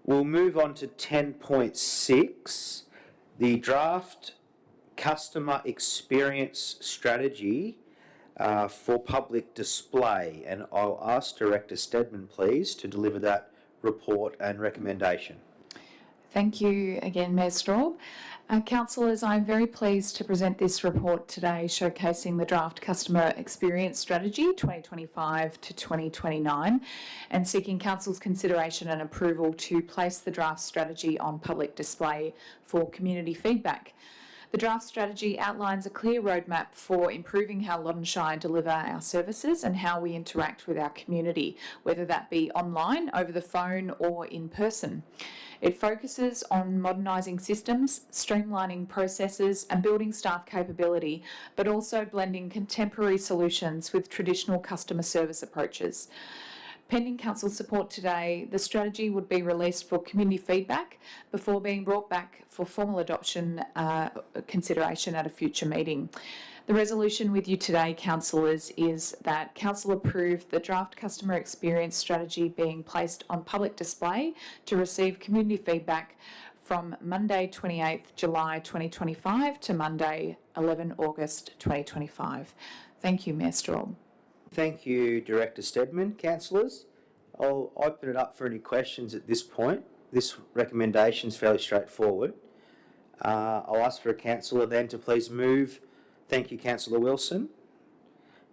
We'll move on to 10.6, the draft customer experience strategy for public display. And I'll ask Director Steadman, please, to deliver that report and recommendation. Thank you again, Mayor Straub. Councillors, I'm very pleased to present this report today showcasing the draft customer experience strategy 2025 to 2029 and seeking Council's consideration and approval to place the draft strategy on public display for community feedback. The draft strategy outlines a clear roadmap for improving how Loddon Shire deliver our services and how we interact with our community, whether that be online, over the phone or in person. It focuses on modernising systems, streamlining processes and building staff capability, but also blending contemporary solutions with traditional customer service approaches. Pending Council support today, the strategy would be released for community feedback before being brought back for formal adoption consideration at a future meeting. The resolution with you today, councillors, is that Council approve the draft customer experience strategy being placed on public display to receive community feedback from Monday 28th July 2025 to Monday 11 August 2025. Thank you, Mayor Straub. Thank you, Director Steadman. Councillors, I'll open it up for any questions at this point. This recommendation is fairly straightforward. I'll ask for a councillor then to please move Thank you, Councillor Wilson.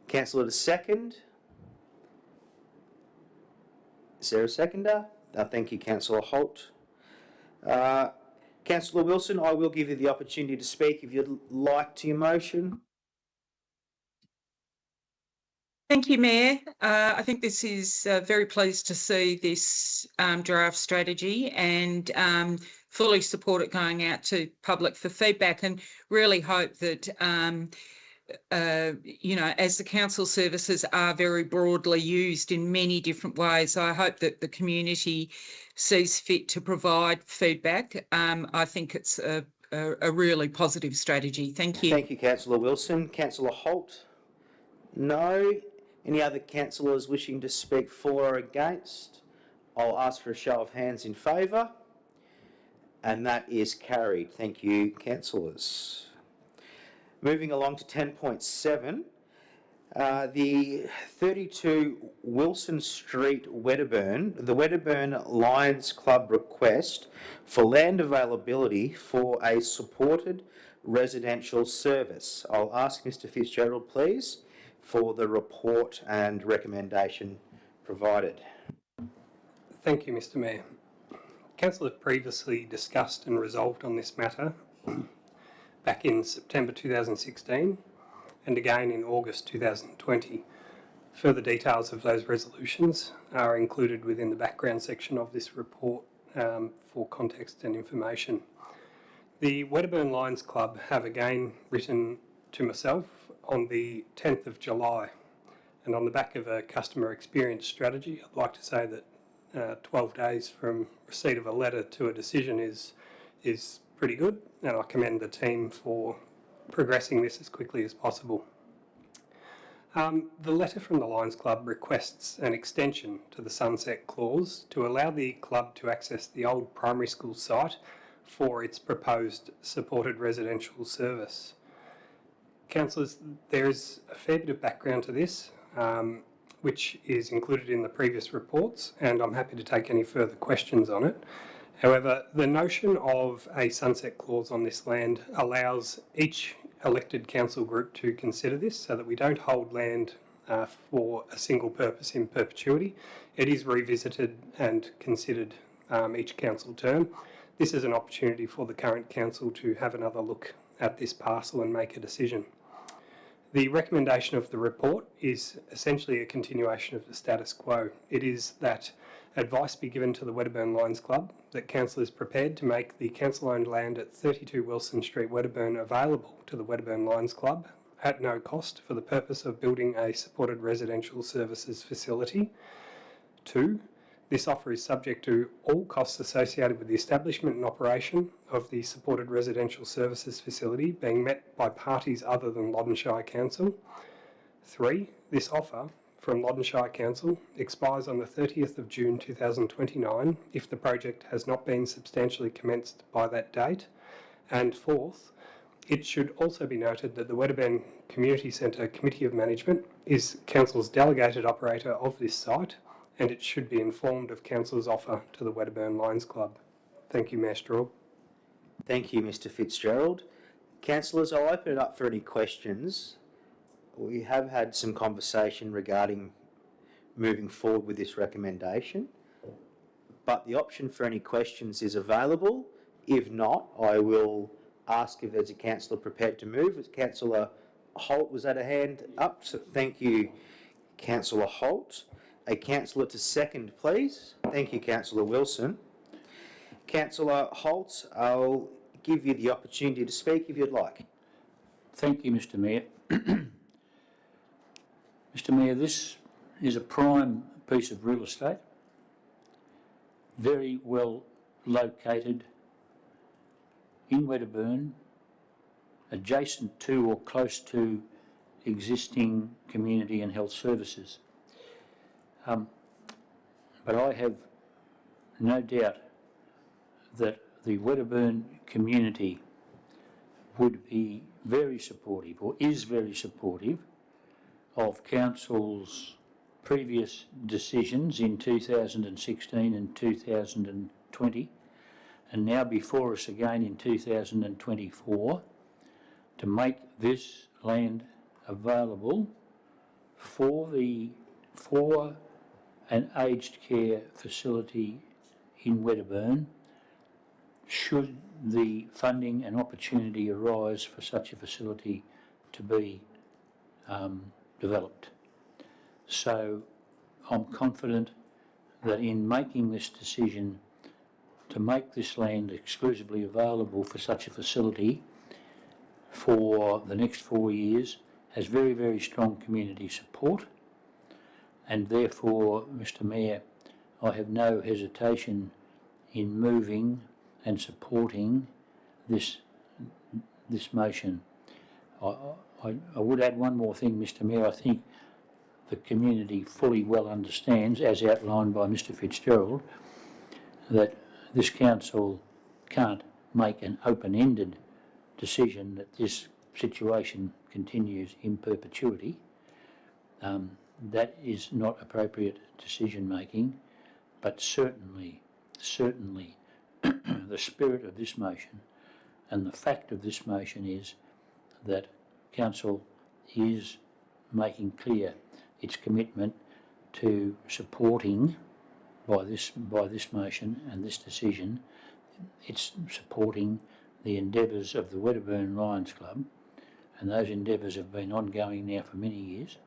Councillor to second. Is there a seconder? Thank you, Councillor Holt. Councillor Wilson, I will give you the opportunity to speak if you'd like to your motion. Thank you, Mayor. I think this is very pleased to see this draft strategy and fully support it going out to public for feedback, and really hope that, as the council services are very broadly used in many different ways, I hope that the community sees fit to provide feedback. I think it's a really positive strategy. Thank you. Thank you, Councillor Wilson. Councillor Holt? No. Any other councillors wishing to speak for or against? I'll ask for a show of hands in favour. And that is carried. Thank you, councillors. Moving along to 10.7, the 32 Wilson Street, Wedderburn, the Wedderburn Lions Club request for land availability for a supported residential service. I'll ask Mr. Fitzgerald, please, for the report and recommendation provided. Thank you, Mr. Mayor. Council have previously discussed and resolved on this matter back in September 2016 and again in August 2020. Further details of those resolutions are included within the background section of this report for context and information. The Wedderburn Lions Club have again written to myself on the 10th of July, and on the back of a customer experience strategy, I'd like to say that 12 days from receipt of a letter to a decision is pretty good, and I commend the team for progressing this as quickly as possible. The letter from the Lions Club requests an extension to the sunset clause to allow the club to access the old primary school site for its proposed supported residential service. Councillors, there is a fair bit of background to this, which is included in the previous reports, and I'm happy to take any further questions on it. However, the notion of a sunset clause on this land allows each elected council group to consider this so that we don't hold land for a single purpose in perpetuity. It is revisited and considered each council term. This is an opportunity for the current council to have another look at this parcel and make a decision. The recommendation of the report is essentially a continuation of the status quo. It is that advice be given to the Wedderburn Lions Club that council is prepared to make the council-owned land at 32 Wilson Street, Wedderburn available to the Wedderburn Lions Club at no cost for the purpose of building a supported residential services facility. 2, this offer is subject to all costs associated with the establishment and operation of the supported residential services facility being met by parties other than Loddon Shire Council. 3, this offer from Loddon Shire Council expires on the 30th of June 2029 if the project has not been substantially commenced by that date. And 4th, it should also be noted that the Wedderburn Community Centre Committee of Management is Council's delegated operator of this site, and it should be informed of Council's offer to the Wedderburn Lions Club. Thank you, Mayor Straub. Thank you, Mr. Fitzgerald. Councillors, I'll open it up for any questions. We have had some conversation regarding moving forward with this recommendation, but the option for any questions is available. If not, I will ask if there's a councillor prepared to move. Councillor Holt, was that a hand up? So thank you, Councillor Holt. A councillor to second, please. Thank you, Councillor Wilson. Councillor Holt, I'll give you the opportunity to speak if you'd like. Thank you, Mr. Mayor. Mr. Mayor, this is a prime piece of real estate, very well located in Wedderburn, adjacent to or close to existing community and health services. But I have no doubt that the Wedderburn community would be very supportive, or is very supportive, of Council's previous decisions in 2016 and 2020, and now before us again in 2024, to make this land available for an aged care facility in Wedderburn should the funding and opportunity arise for such a facility to be developed. So I'm confident that in making this decision to make this land exclusively available for such a facility for the next 4 years has very, very strong community support, and therefore, Mr. Mayor, I have no hesitation in moving and supporting this motion. I would add one more thing, Mr. Mayor. I think the community fully well understands, as outlined by Mr. Fitzgerald, that this council can't make an open-ended decision that this situation continues in perpetuity. That is not appropriate decision making, but certainly the spirit of this motion and the fact of this motion is that council is making clear its commitment to supporting by this motion and this decision. It's supporting the endeavours of the Wedderburn Lions Club, and those endeavours have been ongoing now for many years,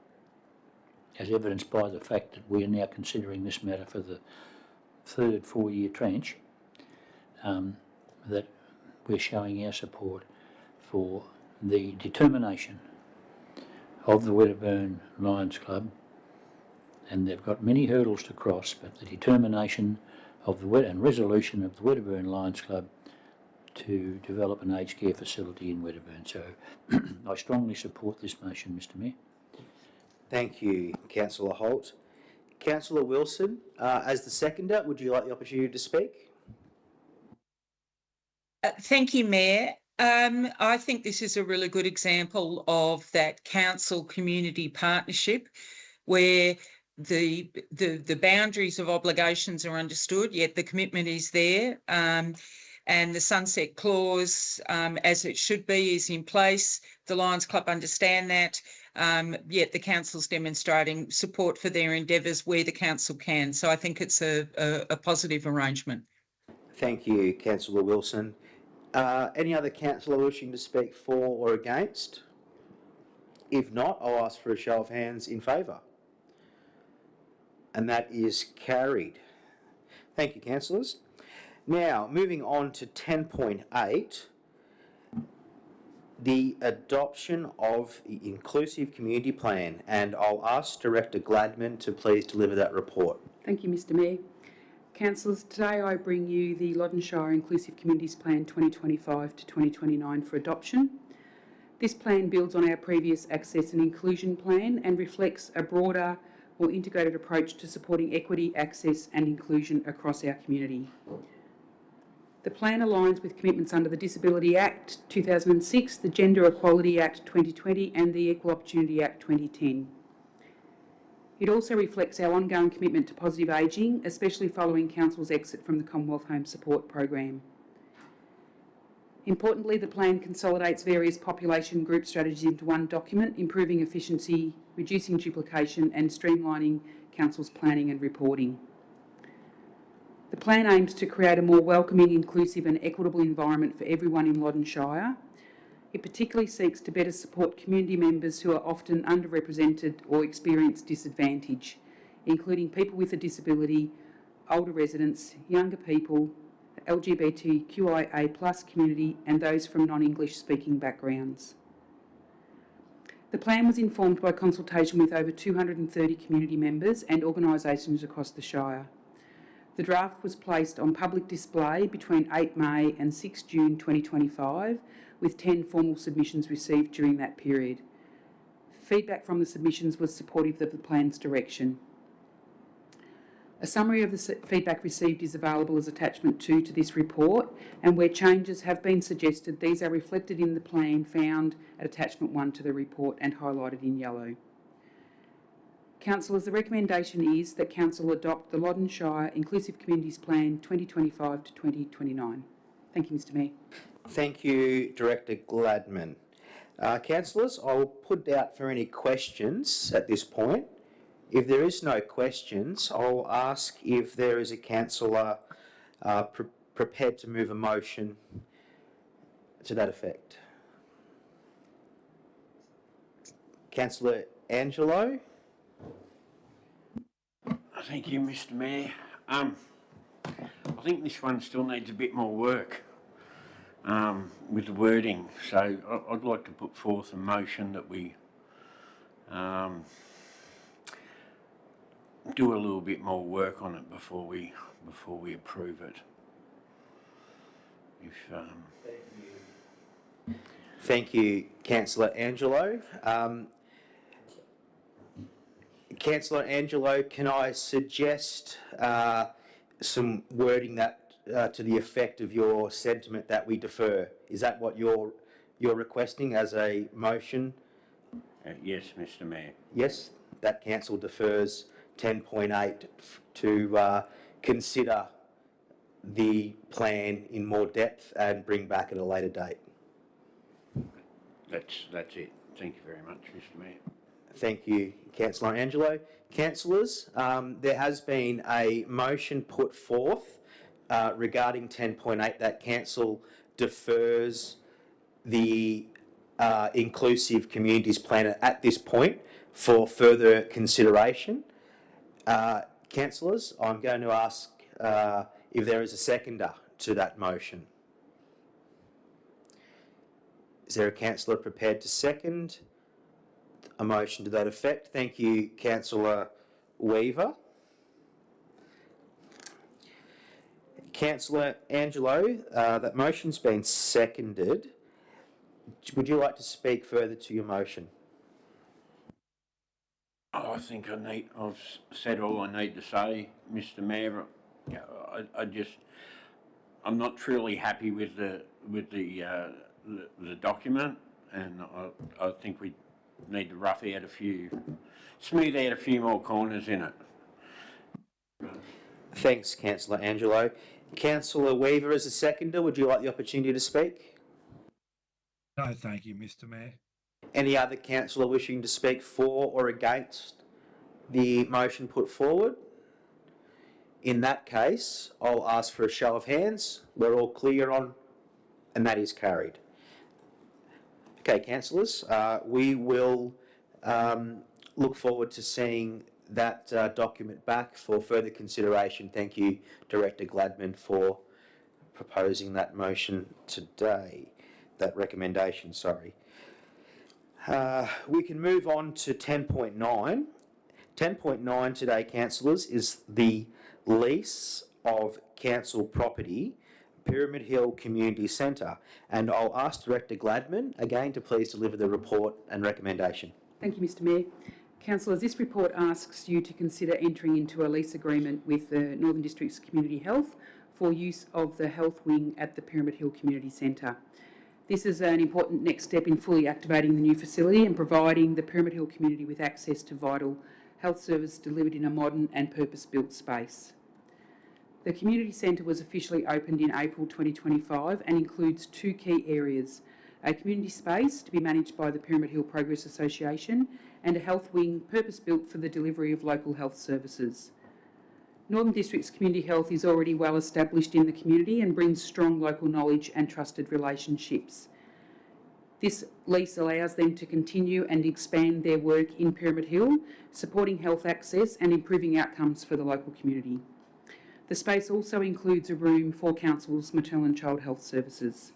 as evidenced by the fact that we are now considering this matter for the third 4-year tranche, that we're showing our support for the determination of the Wedderburn Lions Club, and they've got many hurdles to cross, but the determination of and resolution of the Wedderburn Lions Club to develop an aged care facility in Wedderburn. So I strongly support this motion, Mr. Mayor. Thank you, Councillor Holt. Councillor Wilson, as the seconder, would you like the opportunity to speak? Thank you, Mayor. I think this is a really good example of that council community partnership where the boundaries of obligations are understood, yet the commitment is there, and the sunset clause, as it should be, is in place. The Lions Club understand that, yet the council's demonstrating support for their endeavours where the council can. So I think it's a positive arrangement. Thank you, Councillor Wilson. Any other councillor wishing to speak for or against? If not, I'll ask for a show of hands in favour. And that is carried. Thank you, councillors. Now, moving on to 10.8, the adoption of the Inclusive Community Plan, and I'll ask Director Gladman to please deliver that report. Thank you, Mr. Mayor. Councillors, today I bring you the Loddon Shire Inclusive Communities Plan 2025 to 2029 for adoption. This plan builds on our previous Access and Inclusion Plan and reflects a broader, more integrated approach to supporting equity, access and inclusion across our community. The plan aligns with commitments under the Disability Act 2006, the Gender Equality Act 2020 and the Equal Opportunity Act 2010. It also reflects our ongoing commitment to positive ageing, especially following Council's exit from the Commonwealth Home Support Program. Importantly, the plan consolidates various population group strategies into one document, improving efficiency, reducing duplication and streamlining Council's planning and reporting. The plan aims to create a more welcoming, inclusive and equitable environment for everyone in Loddon Shire. It particularly seeks to better support community members who are often underrepresented or experience disadvantage, including people with a disability, older residents, younger people, the LGBTQIA+ community and those from non-English speaking backgrounds. The plan was informed by consultation with over 230 community members and organisations across the Shire. The draft was placed on public display between 8 May and 6 June 2025, with 10 formal submissions received during that period. Feedback from the submissions was supportive of the plan's direction. A summary of the feedback received is available as attachment 2 to this report, and where changes have been suggested, these are reflected in the plan found at attachment 1 to the report and highlighted in yellow. Councillors, the recommendation is that Council adopt the Loddon Shire Inclusive Communities Plan 2025 to 2029. Thank you, Mr. Mayor. Thank you, Director Gladman. Councillors, I'll put it out for any questions at this point. If there is no questions, I'll ask if there is a councillor prepared to move a motion to that effect. Councillor Angelo? Thank you, Mr. Mayor. I think this one still needs a bit more work with the wording, so I'd like to put forth a motion that we do a little bit more work on it before we approve it. Thank you, Councillor Angelo. Councillor Angelo, can I suggest some wording that to the effect of your sentiment that we defer? Is that what you're requesting as a motion? Yes, Mr. Mayor. Yes, that council defers 10.8 to consider the plan in more depth and bring back at a later date. That's it. Thank you very much, Mr. Mayor. Thank you, Councillor Angelo. Councillors, there has been a motion put forth regarding 10.8 that council defers the inclusive communities plan at this point for further consideration. Councillors, I'm going to ask if there is a seconder to that motion. Is there a councillor prepared to second a motion to that effect? Thank you, Councillor Weaver. Councillor Angelo, that motion's been seconded. Would you like to speak further to your motion? I think I've said all I need to say, Mr. Mayor. I'm not truly happy with the document, and I think we need to smooth out a few more corners in it. Thanks, Councillor Angelo. Councillor Weaver, as a seconder, would you like the opportunity to speak? No, thank you, Mr. Mayor. Any other councillor wishing to speak for or against the motion put forward? In that case, I'll ask for a show of hands. We're all clear on, and that is carried. Okay, councillors, we will look forward to seeing that document back for further consideration. Thank you, Director Gladman, for proposing that motion today, that recommendation, sorry. We can move on to 10.9. 10.9 today, councillors, is the lease of council property, Pyramid Hill Community Centre, and I'll ask Director Gladman again to please deliver the report and recommendation. Thank you, Mr. Mayor. Councillors, this report asks you to consider entering into a lease agreement with the Northern Districts Community Health for use of the health wing at the Pyramid Hill Community Centre. This is an important next step in fully activating the new facility and providing the Pyramid Hill community with access to vital health service delivered in a modern and purpose-built space. The community centre was officially opened in April 2025 and includes two key areas: a community space to be managed by the Pyramid Hill Progress Association and a health wing purpose-built for the delivery of local health services. Northern Districts Community Health is already well established in the community and brings strong local knowledge and trusted relationships. This lease allows them to continue and expand their work in Pyramid Hill, supporting health access and improving outcomes for the local community. The space also includes a room for Council's maternal and child health services.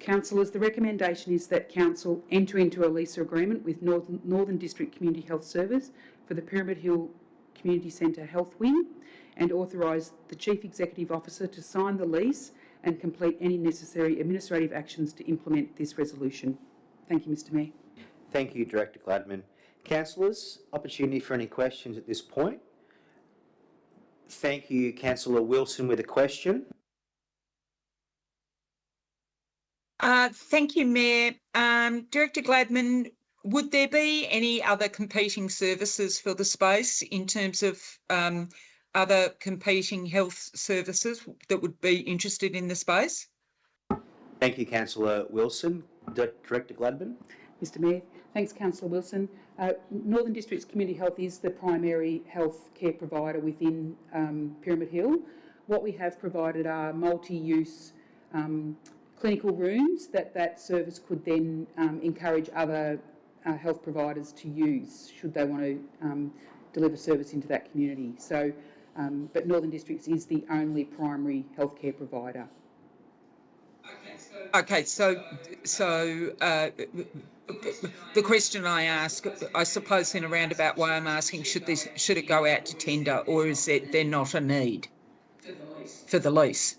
Councillors, the recommendation is that Council enter into a lease agreement with Northern District Community Health Service for the Pyramid Hill Community Centre Health Wing and authorise the Chief Executive Officer to sign the lease and complete any necessary administrative actions to implement this resolution. Thank you, Mr. Mayor. Thank you, Director Gladman. Councillors, opportunity for any questions at this point. Thank you, Councillor Wilson, with a question. Thank you, Mayor. Director Gladman, would there be any other competing services for the space in terms of other competing health services that would be interested in the space? Thank you, Councillor Wilson. Director Gladman. Mr Mayor. Thanks, Councillor Wilson. Northern Districts Community Health is the primary health care provider within Pyramid Hill. What we have provided are multi-use clinical rooms that service could then encourage other health providers to use should they want to deliver service into that community. So, but Northern Districts is the only primary healthcare provider. Okay, so the question I ask, I suppose in a roundabout way I'm asking, should it go out to tender, or is there not a need for the lease?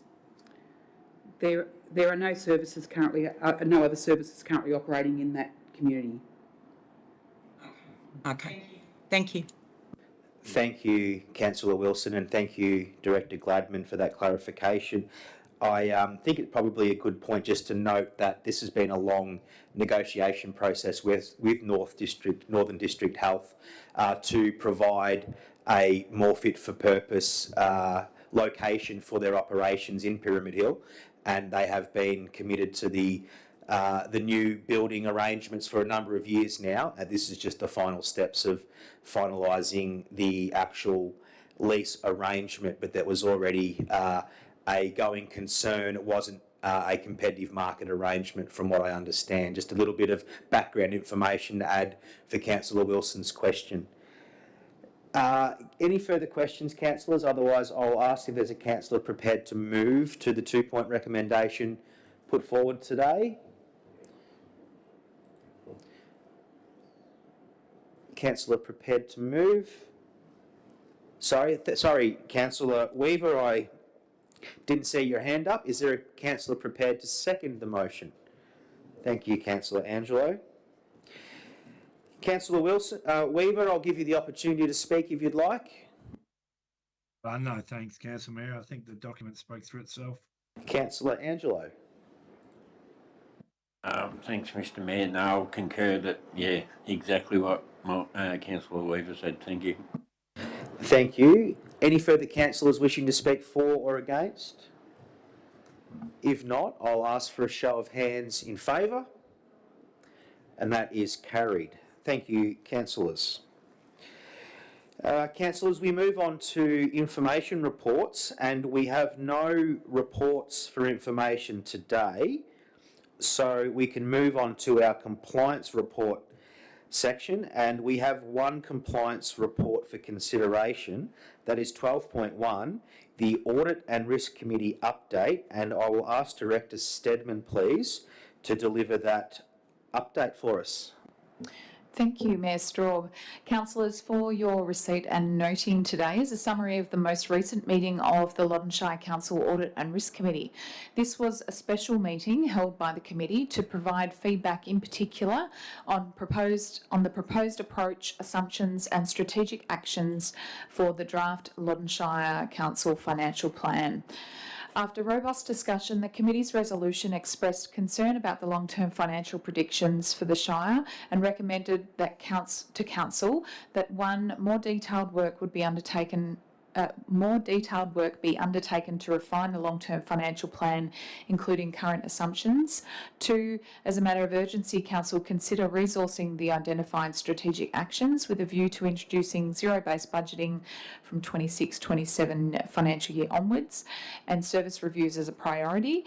There are no services currently, no other services currently operating in that community. Okay, thank you. Thank you, Councillor Wilson, and thank you, Director Gladman, for that clarification. I think it's probably a good point just to note that this has been a long negotiation process with Northern District Health to provide a more fit for purpose location for their operations in Pyramid Hill, and they have been committed to the new building arrangements for a number of years now, and this is just the final steps of finalising the actual lease arrangement, but that was already a going concern. It wasn't a competitive market arrangement from what I understand. Just a little bit of background information to add for Councillor Wilson's question. Any further questions, councillors? Otherwise, I'll ask if there's a councillor prepared to move to the 2-point recommendation put forward today. Councillor prepared to move? Sorry, Councillor Weaver, I didn't see your hand up. Is there a councillor prepared to second the motion? Thank you, Councillor Angelo. Councillor Wilson, Weaver, I'll give you the opportunity to speak if you'd like. No, thanks, Councillor Mayor. I think the document spoke for itself. Councillor Angelo. Thanks, Mr Mayor. No, I'll concur that, yeah, exactly what Councillor Weaver said. Thank you. Thank you. Any further councillors wishing to speak for or against? If not, I'll ask for a show of hands in favour, and that is carried. Thank you, councillors. Councillors, we move on to information reports, and we have no reports for information today, so we can move on to our compliance report section, and we have one compliance report for consideration. That is 12.1, the Audit and Risk Committee update, and I will ask Director Steadman, please, to deliver that update for us. Thank you, Mayor Straub. Councillors, for your receipt and noting today is a summary of the most recent meeting of the Loddon Shire Council Audit and Risk Committee. This was a special meeting held by the committee to provide feedback in particular on the proposed approach, assumptions and strategic actions for the draft Loddon Shire Council financial plan. After robust discussion, the committee's resolution expressed concern about the long-term financial predictions for the Shire and recommended that to Council that more detailed work be undertaken to refine the long-term financial plan, including current assumptions. 2, as a matter of urgency, Council consider resourcing the identified strategic actions with a view to introducing zero-based budgeting from 26-27 financial year onwards, and service reviews as a priority.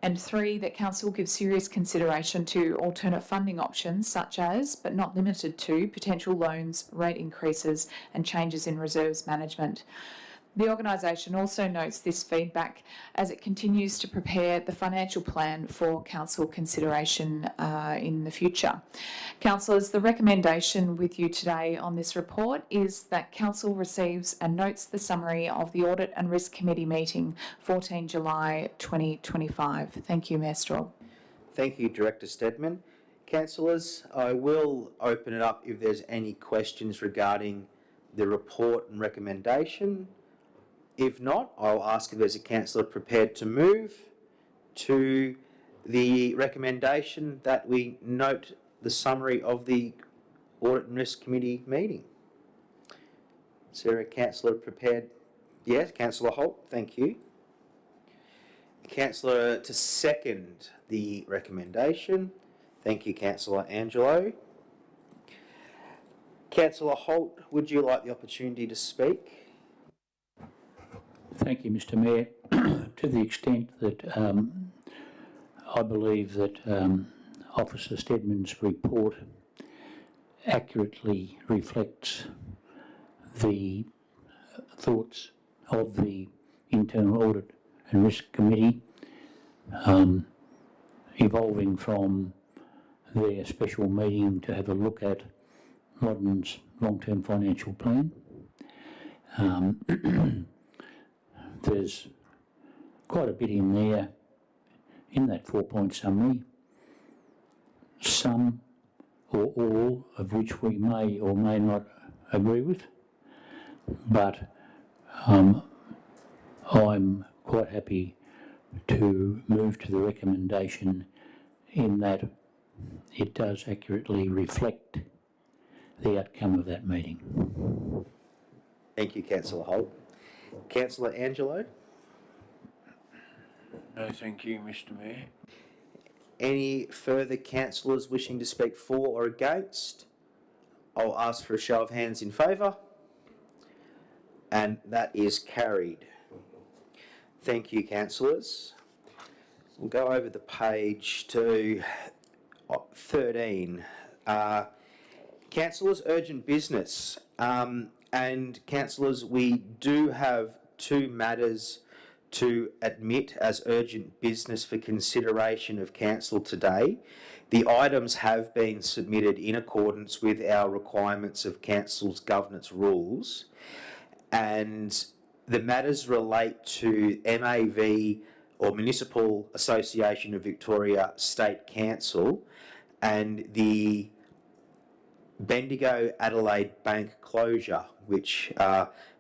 And 3, that Council gives serious consideration to alternate funding options such as, but not limited to, potential loans, rate increases and changes in reserves management. The organisation also notes this feedback as it continues to prepare the financial plan for Council consideration in the future. Councillors, the recommendation with you today on this report is that Council receives and notes the summary of the Audit and Risk Committee meeting 14 July 2025. Thank you, Mayor Straub. Thank you, Director Steadman. Councillors, I will open it up if there's any questions regarding the report and recommendation. If not, I'll ask if there's a councillor prepared to move to the recommendation that we note the summary of the Audit and Risk Committee meeting. Is there a councillor prepared? Yes, Councillor Holt, thank you. Councillor to second the recommendation. Thank you, Councillor Angelo. Councillor Holt, would you like the opportunity to speak? Thank you, Mr Mayor. To the extent that I believe that Officer Stedman's report accurately reflects the thoughts of the Internal Audit and Risk Committee, evolving from their special meeting to have a look at Loddon's long-term financial plan. There's quite a bit in there, in that 4-point summary, some or all of which we may or may not agree with, but I'm quite happy to move to the recommendation in that it does accurately reflect the outcome of that meeting. Thank you, Councillor Holt. Councillor Angelo? No, thank you, Mr Mayor. Any further councillors wishing to speak for or against? I'll ask for a show of hands in favour. And that is carried. Thank you, councillors. We'll go over the page to 13. Councillors, urgent business. And councillors, we do have 2 matters to admit as urgent business for consideration of council today. The items have been submitted in accordance with our requirements of council's governance rules, and the matters relate to MAV or Municipal Association of Victoria State Council and the Bendigo Adelaide Bank closure, which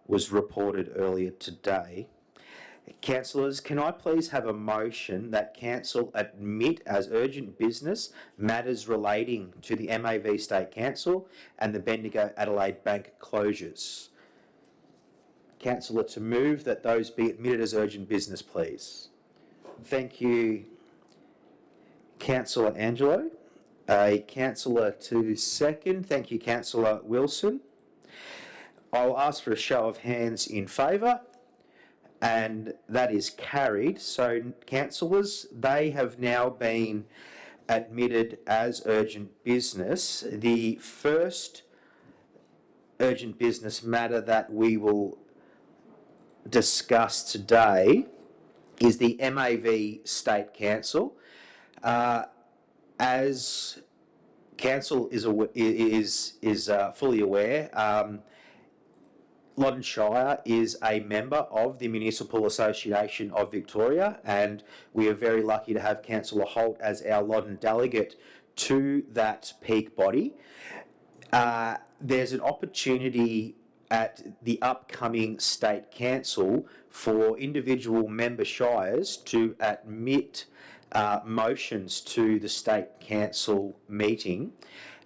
was reported earlier today. Councillors, can I please have a motion that council admit as urgent business matters relating to the MAV State Council and the Bendigo Adelaide Bank closures? Councillor to move that those be admitted as urgent business, please. Thank you, Councillor Angelo. A councillor to second. Thank you, Councillor Wilson. I'll ask for a show of hands in favour, and that is carried. So, councillors, they have now been admitted as urgent business. The first urgent business matter that we will discuss today is the MAV State Council. As council is fully aware, Loddon Shire is a member of the Municipal Association of Victoria, and we are very lucky to have Councillor Holt as our Loddon delegate to that peak body. There's an opportunity at the upcoming State Council for individual member shires to admit motions to the State Council meeting.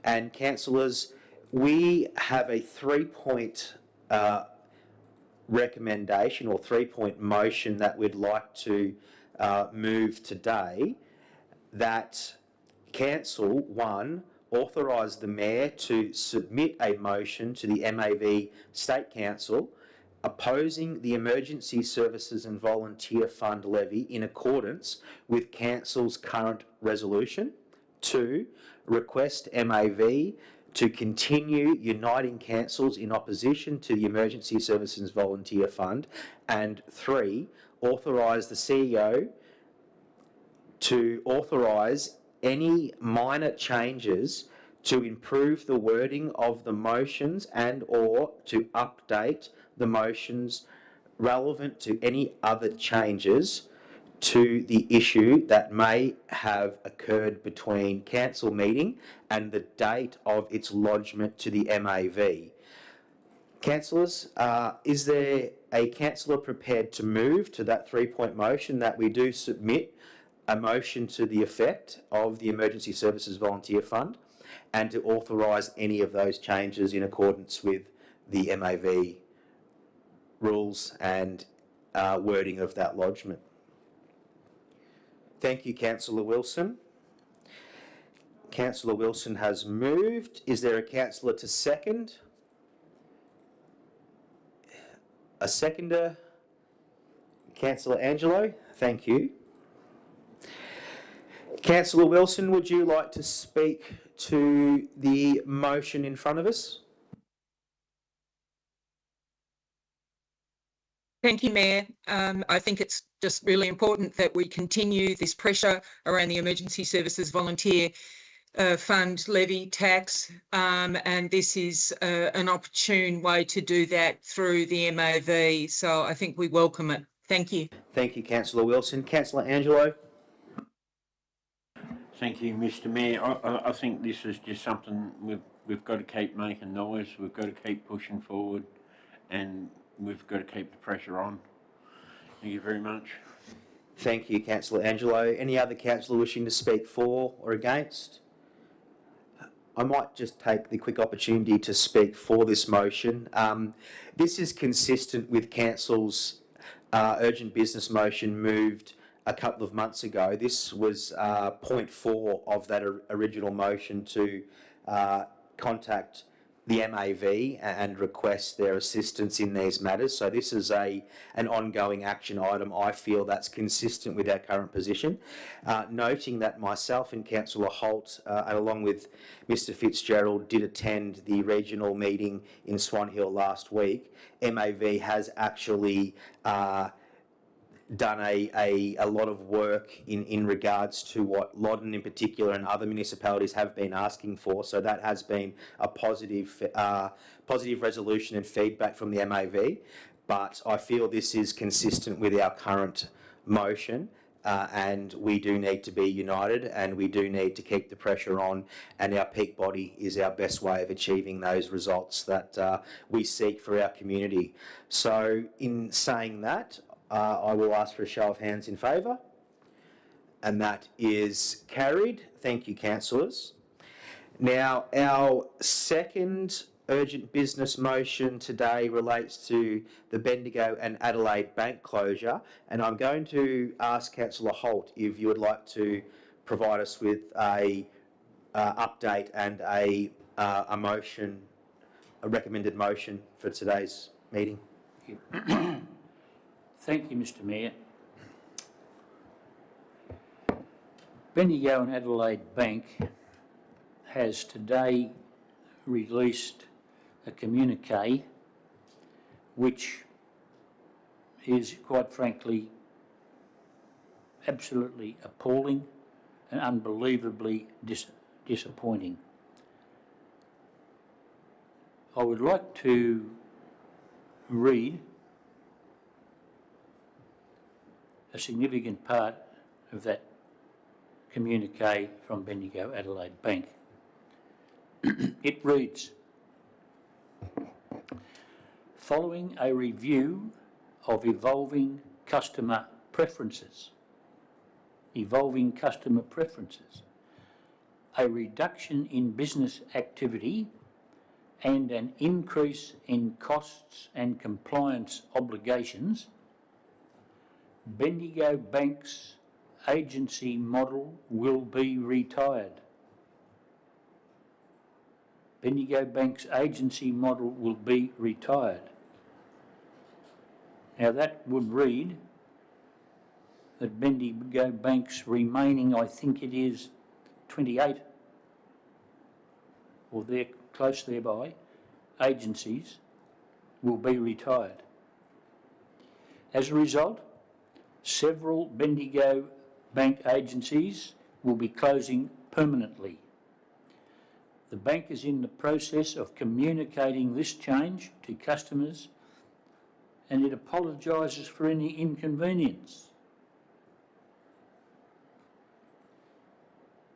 And councillors, we have a 3-point recommendation or 3-point motion that we'd like to move today, that Council, 1, authorise the Mayor to submit a motion to the MAV State Council opposing the Emergency Services and Volunteer Fund levy in accordance with Council's current resolution. 2, request MAV to continue uniting councils in opposition to the Emergency Services and Volunteer Fund. And 3, authorise the CEO to authorise any minor changes to improve the wording of the motions and or to update the motions relevant to any other changes to the issue that may have occurred between council meeting and the date of its lodgement to the MAV. Councillors, is there a councillor prepared to move to that 3-point motion that we do submit a motion to the effect of the Emergency Services Volunteer Fund and to authorise any of those changes in accordance with the MAV rules and wording of that lodgement? Thank you, Councillor Wilson. Councillor Wilson has moved. Is there a councillor to second? A seconder? Councillor Angelo, thank you. Councillor Wilson, would you like to speak to the motion in front of us? Thank you, Mayor. I think it's just really important that we continue this pressure around the Emergency Services Volunteer Fund levy tax, and this is an opportune way to do that through the MAV. So I think we welcome it. Thank you. Thank you, Councillor Wilson. Councillor Angelo? Thank you, Mr. Mayor. I think this is just something we've got to keep making noise. We've got to keep pushing forward, and we've got to keep the pressure on. Thank you very much. Thank you, Councillor Angelo. Any other councillor wishing to speak for or against? I might just take the quick opportunity to speak for this motion. This is consistent with Council's urgent business motion moved a couple of months ago. This was point 4 of that original motion to contact the MAV and request their assistance in these matters. So this is an ongoing action item. I feel that's consistent with our current position. Noting that myself and Councillor Holt, along with Mr Fitzgerald, did attend the regional meeting in Swan Hill last week. MAV has actually done a lot of work in regards to what Loddon in particular and other municipalities have been asking for. So that has been a positive resolution and feedback from the MAV. But I feel this is consistent with our current motion, and we do need to be united, and we do need to keep the pressure on, and our peak body is our best way of achieving those results that we seek for our community. So in saying that, I will ask for a show of hands in favour, and that is carried. Thank you, councillors. Now, our second urgent business motion today relates to the Bendigo and Adelaide Bank closure, and I'm going to ask Councillor Holt if you would like to provide us with a update and a motion, a recommended motion for today's meeting. Thank you, Mr Mayor. Bendigo and Adelaide Bank has today released a communique which is, quite frankly, absolutely appalling and unbelievably disappointing. I would like to read a significant part of that communique from Bendigo Adelaide Bank. It reads, following a review of evolving customer preferences, a reduction in business activity and an increase in costs and compliance obligations, Bendigo Bank's agency model will be retired. Bendigo Bank's agency model will be retired. Now that would read that Bendigo Bank's remaining, I think it is 28, or they're close thereby, agencies will be retired. As a result, several Bendigo Bank agencies will be closing permanently. The bank is in the process of communicating this change to customers, and it apologises for any inconvenience.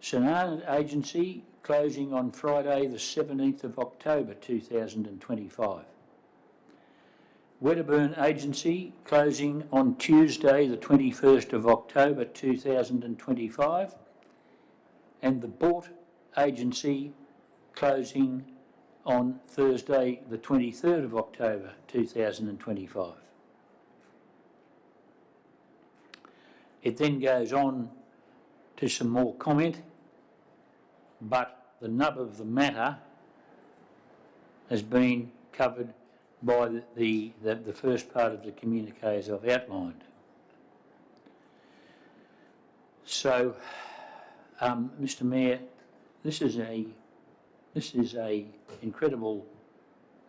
Shannon Agency closing on Friday the 17th of October 2025. Wedderburn Agency closing on Tuesday the 21st of October 2025, and the Bort Agency closing on Thursday the 23rd of October 2025. It then goes on to some more comment, but the nub of the matter has been covered by the first part of the communique as I've outlined. So, Mr. Mayor, this is a incredible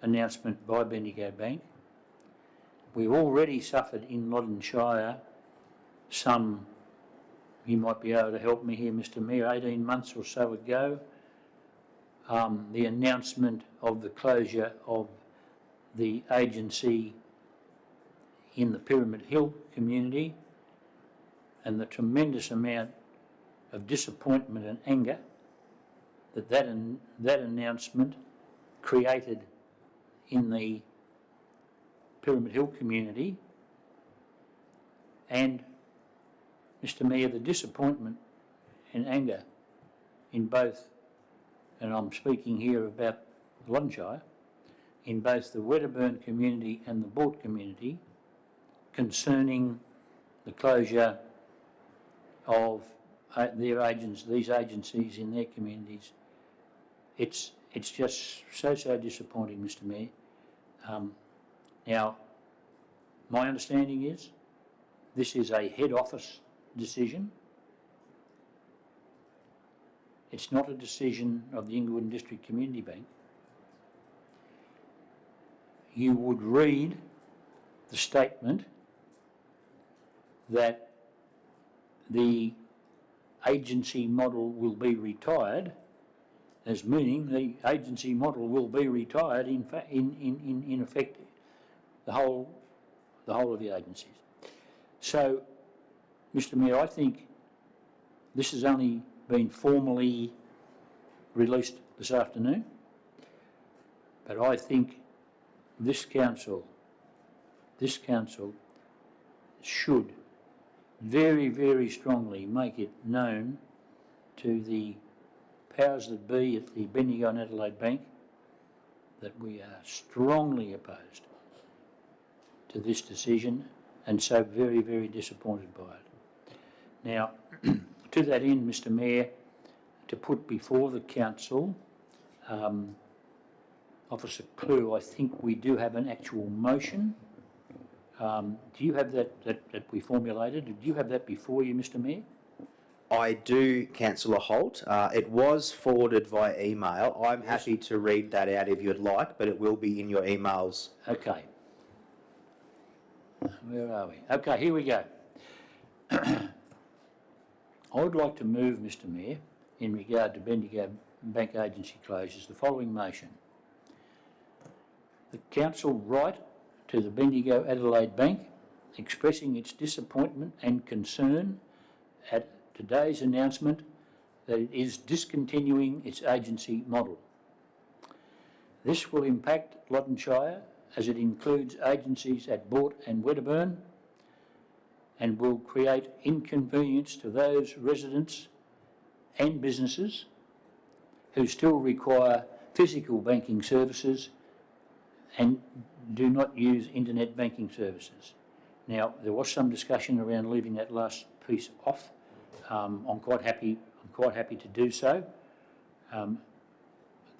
announcement by Bendigo Bank. We've already suffered in Loddon Shire some, you might be able to help me here, Mr. Mayor, 18 months or so ago, the announcement of the closure of the agency in the Pyramid Hill community, and the tremendous amount of disappointment and anger that announcement created in the Pyramid Hill community. And, Mr. Mayor, the disappointment and anger in both, and I'm speaking here about Loddon Shire, in both the Wedderburn community and the Boort community concerning the closure of these agencies in their communities. It's just so disappointing, Mr. Mayor. Now, my understanding is this is a head office decision. It's not a decision of the Inglewood and District Community Bank. You would read the statement that the agency model will be retired as meaning the agency model will be retired in effect the whole of the agencies. So, Mr. Mayor, I think this has only been formally released this afternoon, but I think this council should very, very strongly make it known to the powers that be at the Bendigo and Adelaide Bank that we are strongly opposed to this decision and so very, very disappointed by it. Now, to that end, Mr. Mayor, to put before the council, Officer Clue, I think we do have an actual motion. Do you have that we formulated? Do you have that before you, Mr. Mayor? I do, Councillor Holt. It was forwarded via email. I'm happy to read that out if you'd like, but it will be in your emails. Okay. Where are we? Okay, here we go. I would like to move, Mr. Mayor, in regard to Bendigo Bank agency closures, the following motion. The council write to the Bendigo Adelaide Bank expressing its disappointment and concern at today's announcement that it is discontinuing its agency model. This will impact Loddon Shire as it includes agencies at Boort and Wedderburn and will create inconvenience to those residents and businesses who still require physical banking services and do not use internet banking services. Now, there was some discussion around leaving that last piece off. I'm quite happy to do so.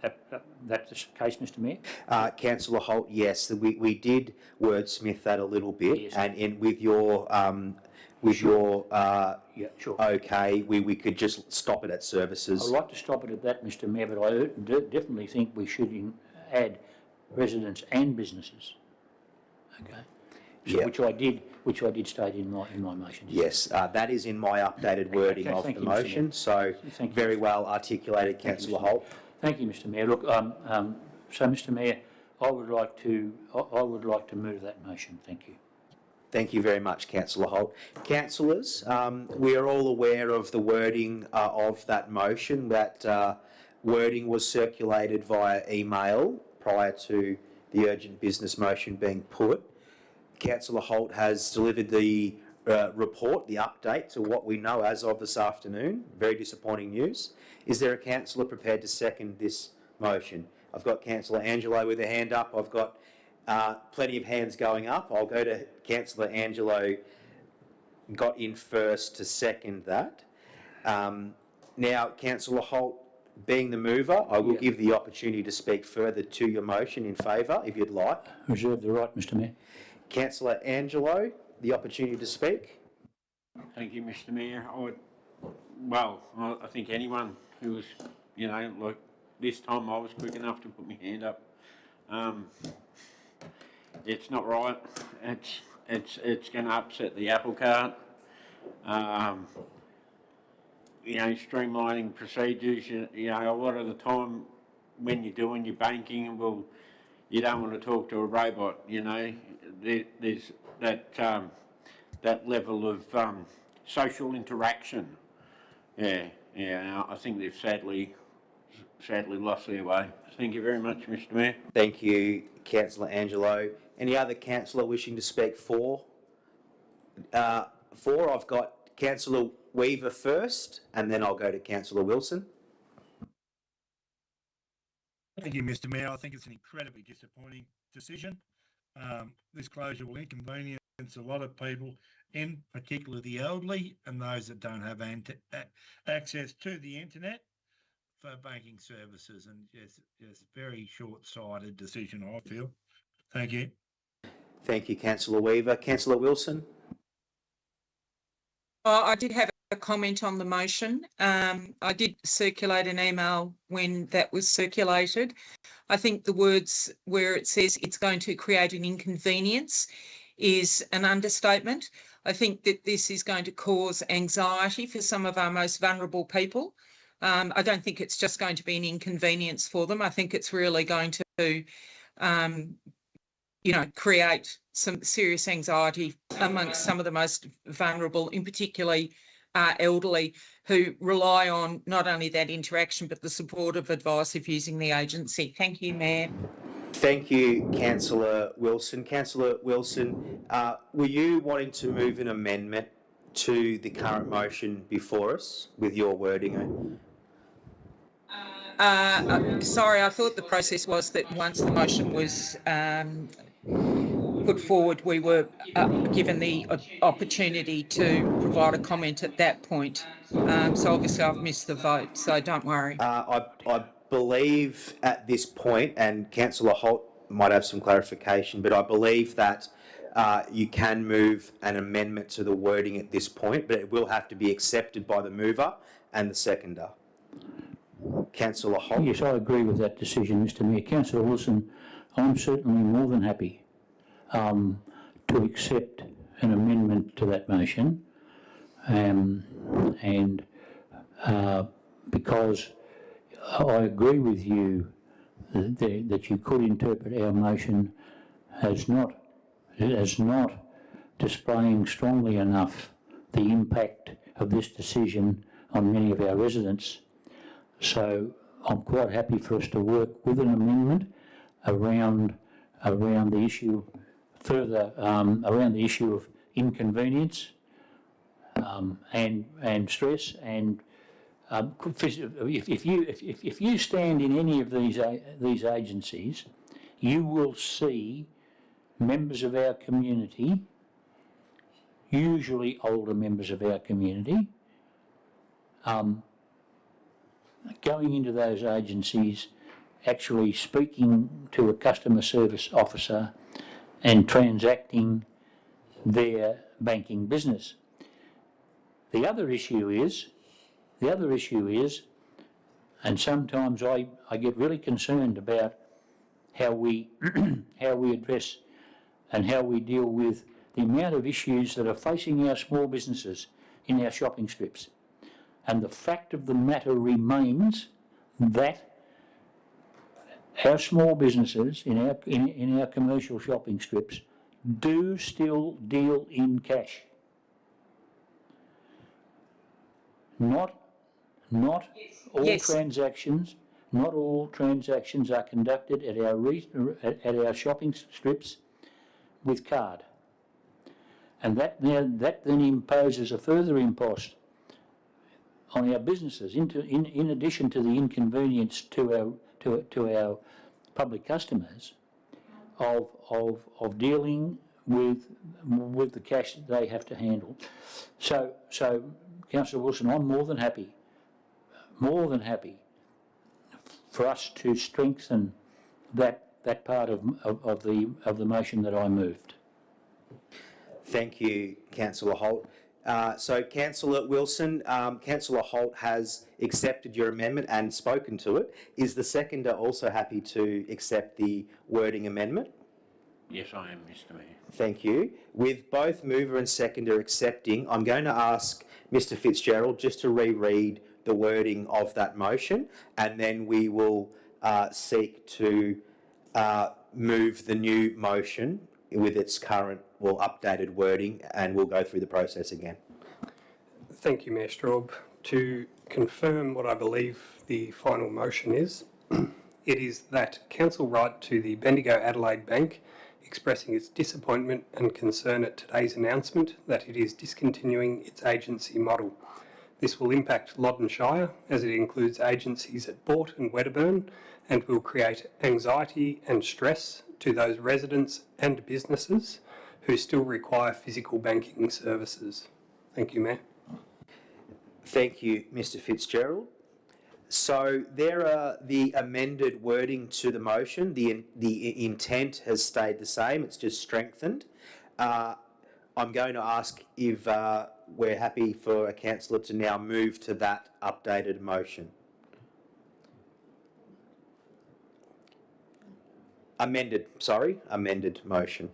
That's the case, Mr. Mayor? Councillor Holt, yes, we did wordsmith that a little bit, Yes. and with your Yeah, sure. okay, we could just stop it at services. I'd like to stop it at that, Mr. Mayor, but I definitely think we should add residents and businesses. Okay. So, Yeah. which I did state in my motion. Yes, that is in my updated wording Okay, of thank the you, Mr. motion, Mayor. so Thank you, very Mr. well articulated, Thank you, Councillor Mr. Holt. Thank you, Mr. Mayor. Look, so Mr. Mayor, I would like to move that motion. Thank you. Thank you very much, Councillor Holt. Councillors, we are all aware of the wording of that motion. That wording was circulated via email prior to the urgent business motion being put. Councillor Holt has delivered the report, the update to what we know as of this afternoon. Very disappointing news. Is there a councillor prepared to second this motion? I've got Councillor Angelo with a hand up. I've got plenty of hands going up. I'll go to Councillor Angelo, got in first to second that. Now, Councillor Holt, being the mover, I will give the opportunity to speak further to your motion in favour, if you'd like. Reserve the right, Mr Mayor. Councillor Angelo, the opportunity to speak. Thank you, Mr Mayor. I think anyone who was, like this time I was quick enough to put my hand up. It's not right. It's going to upset the apple cart. Streamlining procedures. A lot of the time when you're doing your banking, you don't want to talk to a robot. There's that level of social interaction. I think they've sadly lost their way. Thank you very much, Mr Mayor. Thank you, Councillor Angelo. Any other councillor wishing to speak for? I've got Councillor Weaver first, and then I'll go to Councillor Wilson. Thank you, Mr Mayor. I think it's an incredibly disappointing decision. This closure will inconvenience a lot of people, in particular the elderly and those that don't have access to the internet for banking services, and just very short-sighted decision, I feel. Thank you. Thank you, Councillor Weaver. Councillor Wilson? I did have a comment on the motion. I did circulate an email when that was circulated. I think the words where it says it's going to create an inconvenience is an understatement. I think that this is going to cause anxiety for some of our most vulnerable people. I don't think it's just going to be an inconvenience for them. I think it's really going to, create some serious anxiety amongst some of the most vulnerable, in particularly elderly, who rely on not only that interaction, but the supportive advice of using the agency. Thank you, Mayor. Thank you, Councillor Wilson. Councillor Wilson, were you wanting to move an amendment to the current motion before us with your wording? Sorry, I thought the process was that once the motion was put forward, we were given the opportunity to provide a comment at that point. So obviously I've missed the vote, so don't worry. I believe at this point, and Councillor Holt might have some clarification, but I believe that you can move an amendment to the wording at this point, but it will have to be accepted by the mover and the seconder. Councillor Holt? Yes, I agree with that decision, Mr Mayor. Councillor Wilson, I'm certainly more than happy to accept an amendment to that motion, and because I agree with you that you could interpret our motion as not displaying strongly enough the impact of this decision on many of our residents. So I'm quite happy for us to work with an amendment around the issue further, around the issue of inconvenience and stress. And if you stand in any of these agencies, you will see members of our community, usually older members of our community, going into those agencies, actually speaking to a customer service officer and transacting their banking business. The other issue is, and sometimes I get really concerned about how we address and how we deal with the amount of issues that are facing our small businesses in our shopping strips. And the fact of the matter remains that our small businesses in our commercial shopping strips do still deal in cash. Not all transactions. Not all transactions are conducted at our shopping strips with card, and that then imposes a further impost on our businesses. In addition to the inconvenience to our public customers of dealing with the cash that they have to handle. So Councillor Wilson, I'm more than happy for us to strengthen that part of the motion that I moved. Thank you, Councillor Holt. So, Councillor Wilson, Councillor Holt has accepted your amendment and spoken to it. Is the seconder also happy to accept the wording amendment? Yes, I am, Mr Mayor. Thank you. With both mover and seconder accepting, I'm going to ask Mr Fitzgerald just to reread the wording of that motion, and then we will seek to move the new motion with its current, updated wording, and we'll go through the process again. Thank you, Mayor Straub. To confirm what I believe the final motion is, it is that council write to the Bendigo Adelaide Bank expressing its disappointment and concern at today's announcement that it is discontinuing its agency model. This will impact Loddon Shire as it includes agencies at Boort and Wedderburn and will create anxiety and stress to those residents and businesses who still require physical banking services. Thank you, Mayor. Thank you, Mr Fitzgerald. So there are the amended wording to the motion. The intent has stayed the same, it's just strengthened. I'm going to ask if we're happy for a councillor to now move to that updated motion. Amended motion.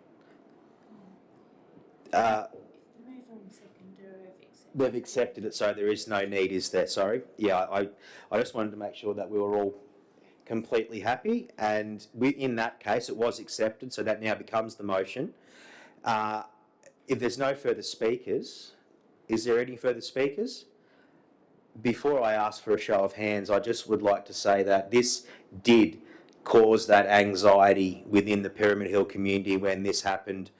They've accepted it, so there is no need, is there? Sorry. Yeah, I just wanted to make sure that we were all completely happy, and in that case it was accepted, so that now becomes the motion. If there's no further speakers, is there any further speakers? Before I ask for a show of hands, I just would like to say that this did cause that anxiety within the Pyramid Hill community when this happened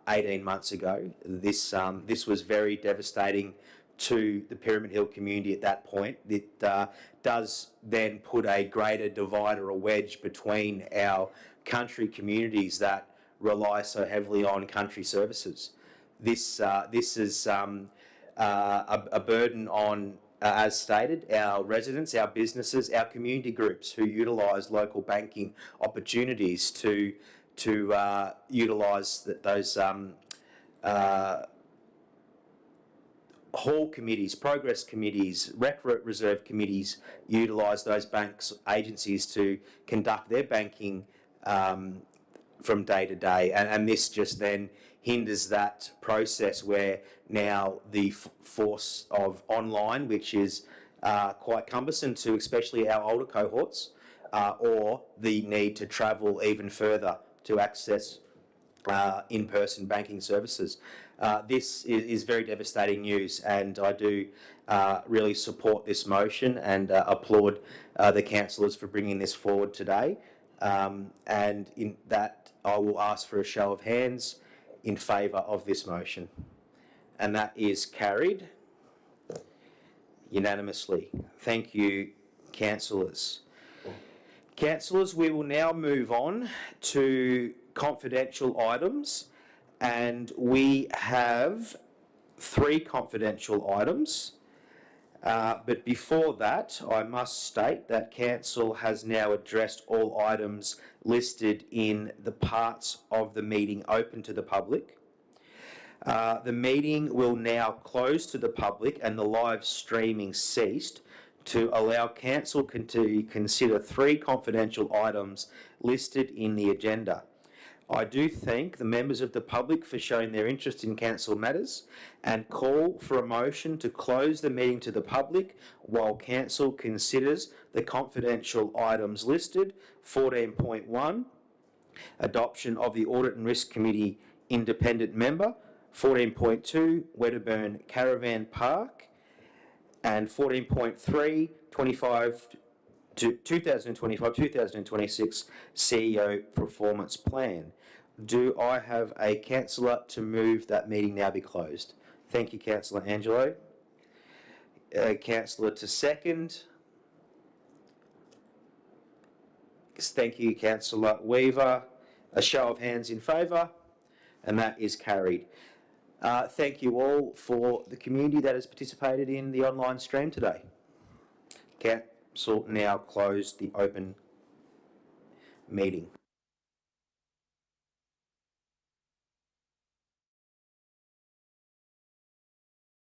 18 months ago. This was very devastating to the Pyramid Hill community at that point. It does then put a greater divide or a wedge between our country communities that rely so heavily on country services. This is a burden on, as stated, our residents, our businesses, our community groups who utilise local banking opportunities to utilise those hall committees, progress committees, rec reserve committees, utilise those banks agencies to conduct their banking from day to day, and this just then hinders that process where now the force of online, which is quite cumbersome to especially our older cohorts, or the need to travel even further to access in-person banking services. This is very devastating news, and I do really support this motion and applaud the councillors for bringing this forward today. And in that, I will ask for a show of hands in favour of this motion. And that is carried unanimously. Thank you, councillors. Councillors, we will now move on to confidential items, and we have 3 confidential items. But before that, I must state that council has now addressed all items listed in the parts of the meeting open to the public. The meeting will now close to the public and the live streaming ceased to allow council to consider 3 confidential items listed in the agenda. I do thank the members of the public for showing their interest in council matters and call for a motion to close the meeting to the public while council considers the confidential items listed. 14.1, adoption of the Audit and Risk Committee independent member. 14.2, Wedderburn Caravan Park. And 14.3, 2025-2026 CEO Performance Plan. Do I have a councillor to move that meeting now be closed? Thank you, Councillor Angelo. Councillor to second. Thank you, Councillor Weaver. A show of hands in favour, and that is carried. Thank you all for the community that has participated in the online stream today. Council now close the open meeting.